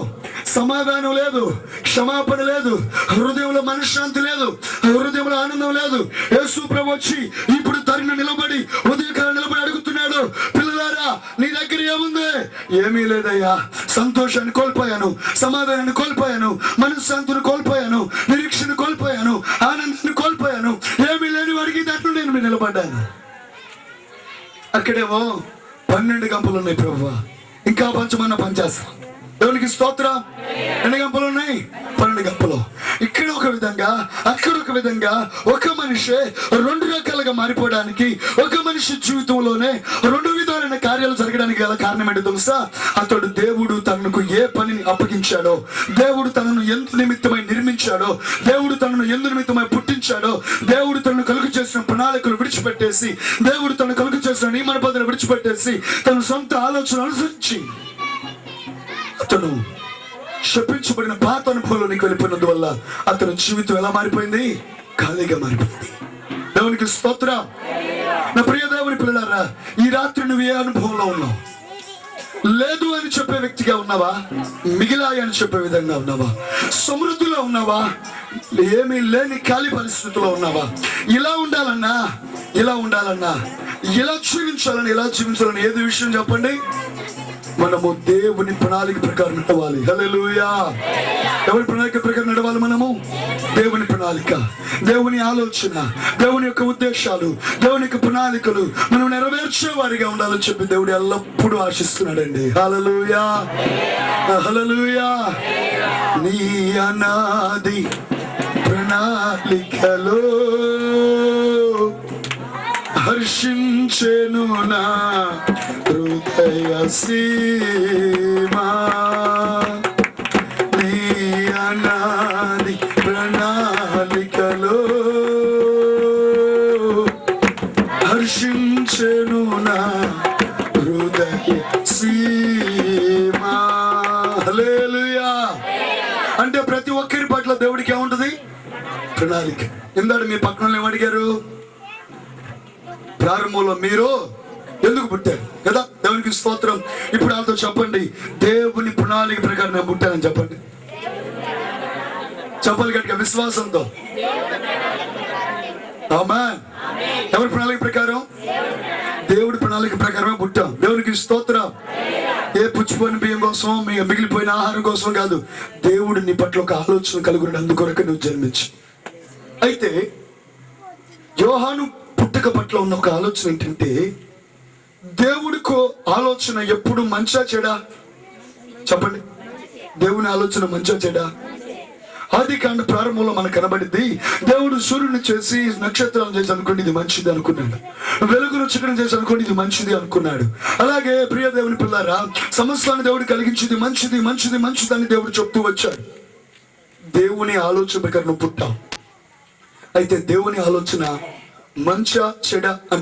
సమాధానం లేదు, క్షమాపణ లేదు, హృదయంలో మనశ్శాంతి లేదు, హృదయంలో ఆనందం లేదు. యేసు ప్రభు వచ్చి ఇప్పుడు తరిని నిలబడి ఉదయకాలం నిలబడి అడుగుతున్నాడు, పిల్లలారా నీ దగ్గర ఏముంది? ఏమీ లేదయ్యా. సంతోషాన్ని కోల్పోయాను, సమాధానాన్ని కోల్పోయాను, మనశ్శాంతిని కోల్పోయాను, నిరీక్షణ కోల్పోయాను, ఆనందాన్ని కోల్పోయాను. ఏమీ లేని వాడికి దాంట్లో నేను నిలబడ్డాను. అక్కడేమో 12 గంపలు ఉన్నాయి ప్రభువా, ఇంకా పంచమన్న పంచేస్తాం. దేవునికి స్తోత్రం. ఎన్ని గంపలు ఉన్నాయి? 12 గంపలు. ఇక్కడ ఒక విధంగా, అక్కడ ఒక విధంగా ఒక మనిషి 2 రకాలుగా మారిపోవడానికి, ఒక మనిషి జీవితంలోనే 2 విధాలైన కార్యాలు జరగడానికి గల కారణం ఏంటో తెలుసా? అతడు దేవుడు తనకు ఏ పనిని అప్పగించాడో, దేవుడు తనను ఎందు నిమిత్తమై నిర్మించాడో, దేవుడు తనను ఎందు నిమిత్తమై పుట్టించాడో, దేవుడు తనను కలుగు చేసిన ప్రణాళికలు విడిచిపెట్టేసి, దేవుడు తనను కలుగు చేసిన నియమ నిబంధనలు విడిచిపెట్టేసి తన సొంత ఆలోచన అనుసరించి అతను శపించబడిన పాత అనుభవంలోనికి వెళ్ళిపోయినందువల్ల అతని జీవితం ఎలా మారిపోయింది? ఖాళీగా మారిపోయింది. దేవునికి స్తోత్రం. నా ప్రియ దేవుని పిల్లలారా, ఈ రాత్రి నువ్వు ఏ అనుభవంలో ఉన్నావు? లేదు అని చెప్పే వ్యక్తిగా ఉన్నావా? మిగిలాయి అని చెప్పే విధంగా ఉన్నావా? సమృద్ధిలో ఉన్నావా? ఏమీ లేని ఖాళీ పరిస్థితిలో ఉన్నావా? ఇలా ఉండాలన్నా, ఇలా జీవించాలని ఏది విషయం చెప్పండి? మనము దేవుని ప్రణాళిక ప్రకారం నడవాలి. హల్లెలూయా. ఎవరి ప్రణాళిక ప్రకారం నడవాలి? మనము దేవుని ప్రణాళిక, దేవుని ఆలోచన, దేవుని యొక్క ఉద్దేశాలు, దేవుని యొక్క ప్రణాళికలు మనం నెరవేర్చే వారిగా ఉండాలని చెప్పి దేవుడు ఎల్లప్పుడూ ఆశిస్తున్నాడండి. హల్లెలూయా, హల్లెలూయా. నీ అనాది ప్రణాళికలో హర్షించెను నా హృదయ సీమా. నీ అనాది ప్రణాళికలో హర్షించెను నా హృదయ సీమా. హల్లెలూయా. అంటే ప్రతి ఒక్కరి పట్ల దేవుడికి ఏముంటది? ప్రణాళిక. ఇందాక మీ పక్కన ఏమడిగారు? ప్రారంభంలో మీరు ఎందుకు పుట్టారు కదా? దేవునికి స్తోత్రం. ఇప్పుడు వాళ్ళతో చెప్పండి, దేవుని ప్రణాళిక ప్రకారం నేను పుట్టానని చెప్పండి. చెప్పాలి గట్టిగా విశ్వాసంతో. ఆమేన్. ఎవరి ప్రణాళిక ప్రకారం? దేవుడి ప్రణాళిక ప్రకారమే పుట్టాం. దేవునికి స్తోత్రం. ఏ పుచ్చిపోయిన బియ్యం కోసం, మిగిలిపోయిన ఆహారం కోసం కాదు. దేవుడు నీ పట్ల ఒక ఆలోచన కలుగుని అందుకొరకు నువ్వు జన్మించు. అయితే యోహాను పుట్టుక పట్ల ఉన్న ఒక ఆలోచన ఏంటంటే, దేవుడికో ఆలోచన ఎప్పుడు మంచా చెడా? చెప్పండి. దేవుని ఆలోచన మంచా చెడా? ఆదికాండ ప్రారంభంలో మనకు కనబడింది, దేవుడు సూర్యుని చేసి నక్షత్రాలను చేసి అనుకోండి ఇది మంచిది అనుకున్నాడు, వెలుగును చికరం చేసి అనుకోండి ఇది మంచిది అనుకున్నాడు. అలాగే ప్రియ దేవుని పిల్లారా, సమస్తాన్ని దేవుడు కలిగించింది మంచిది మంచిది మంచిదని దేవుడు చెప్తూ వచ్చాడు. దేవుని ఆలోచన ప్రకారం పుట్టాం. అయితే దేవుని ఆలోచన మంచా చెడ అంటే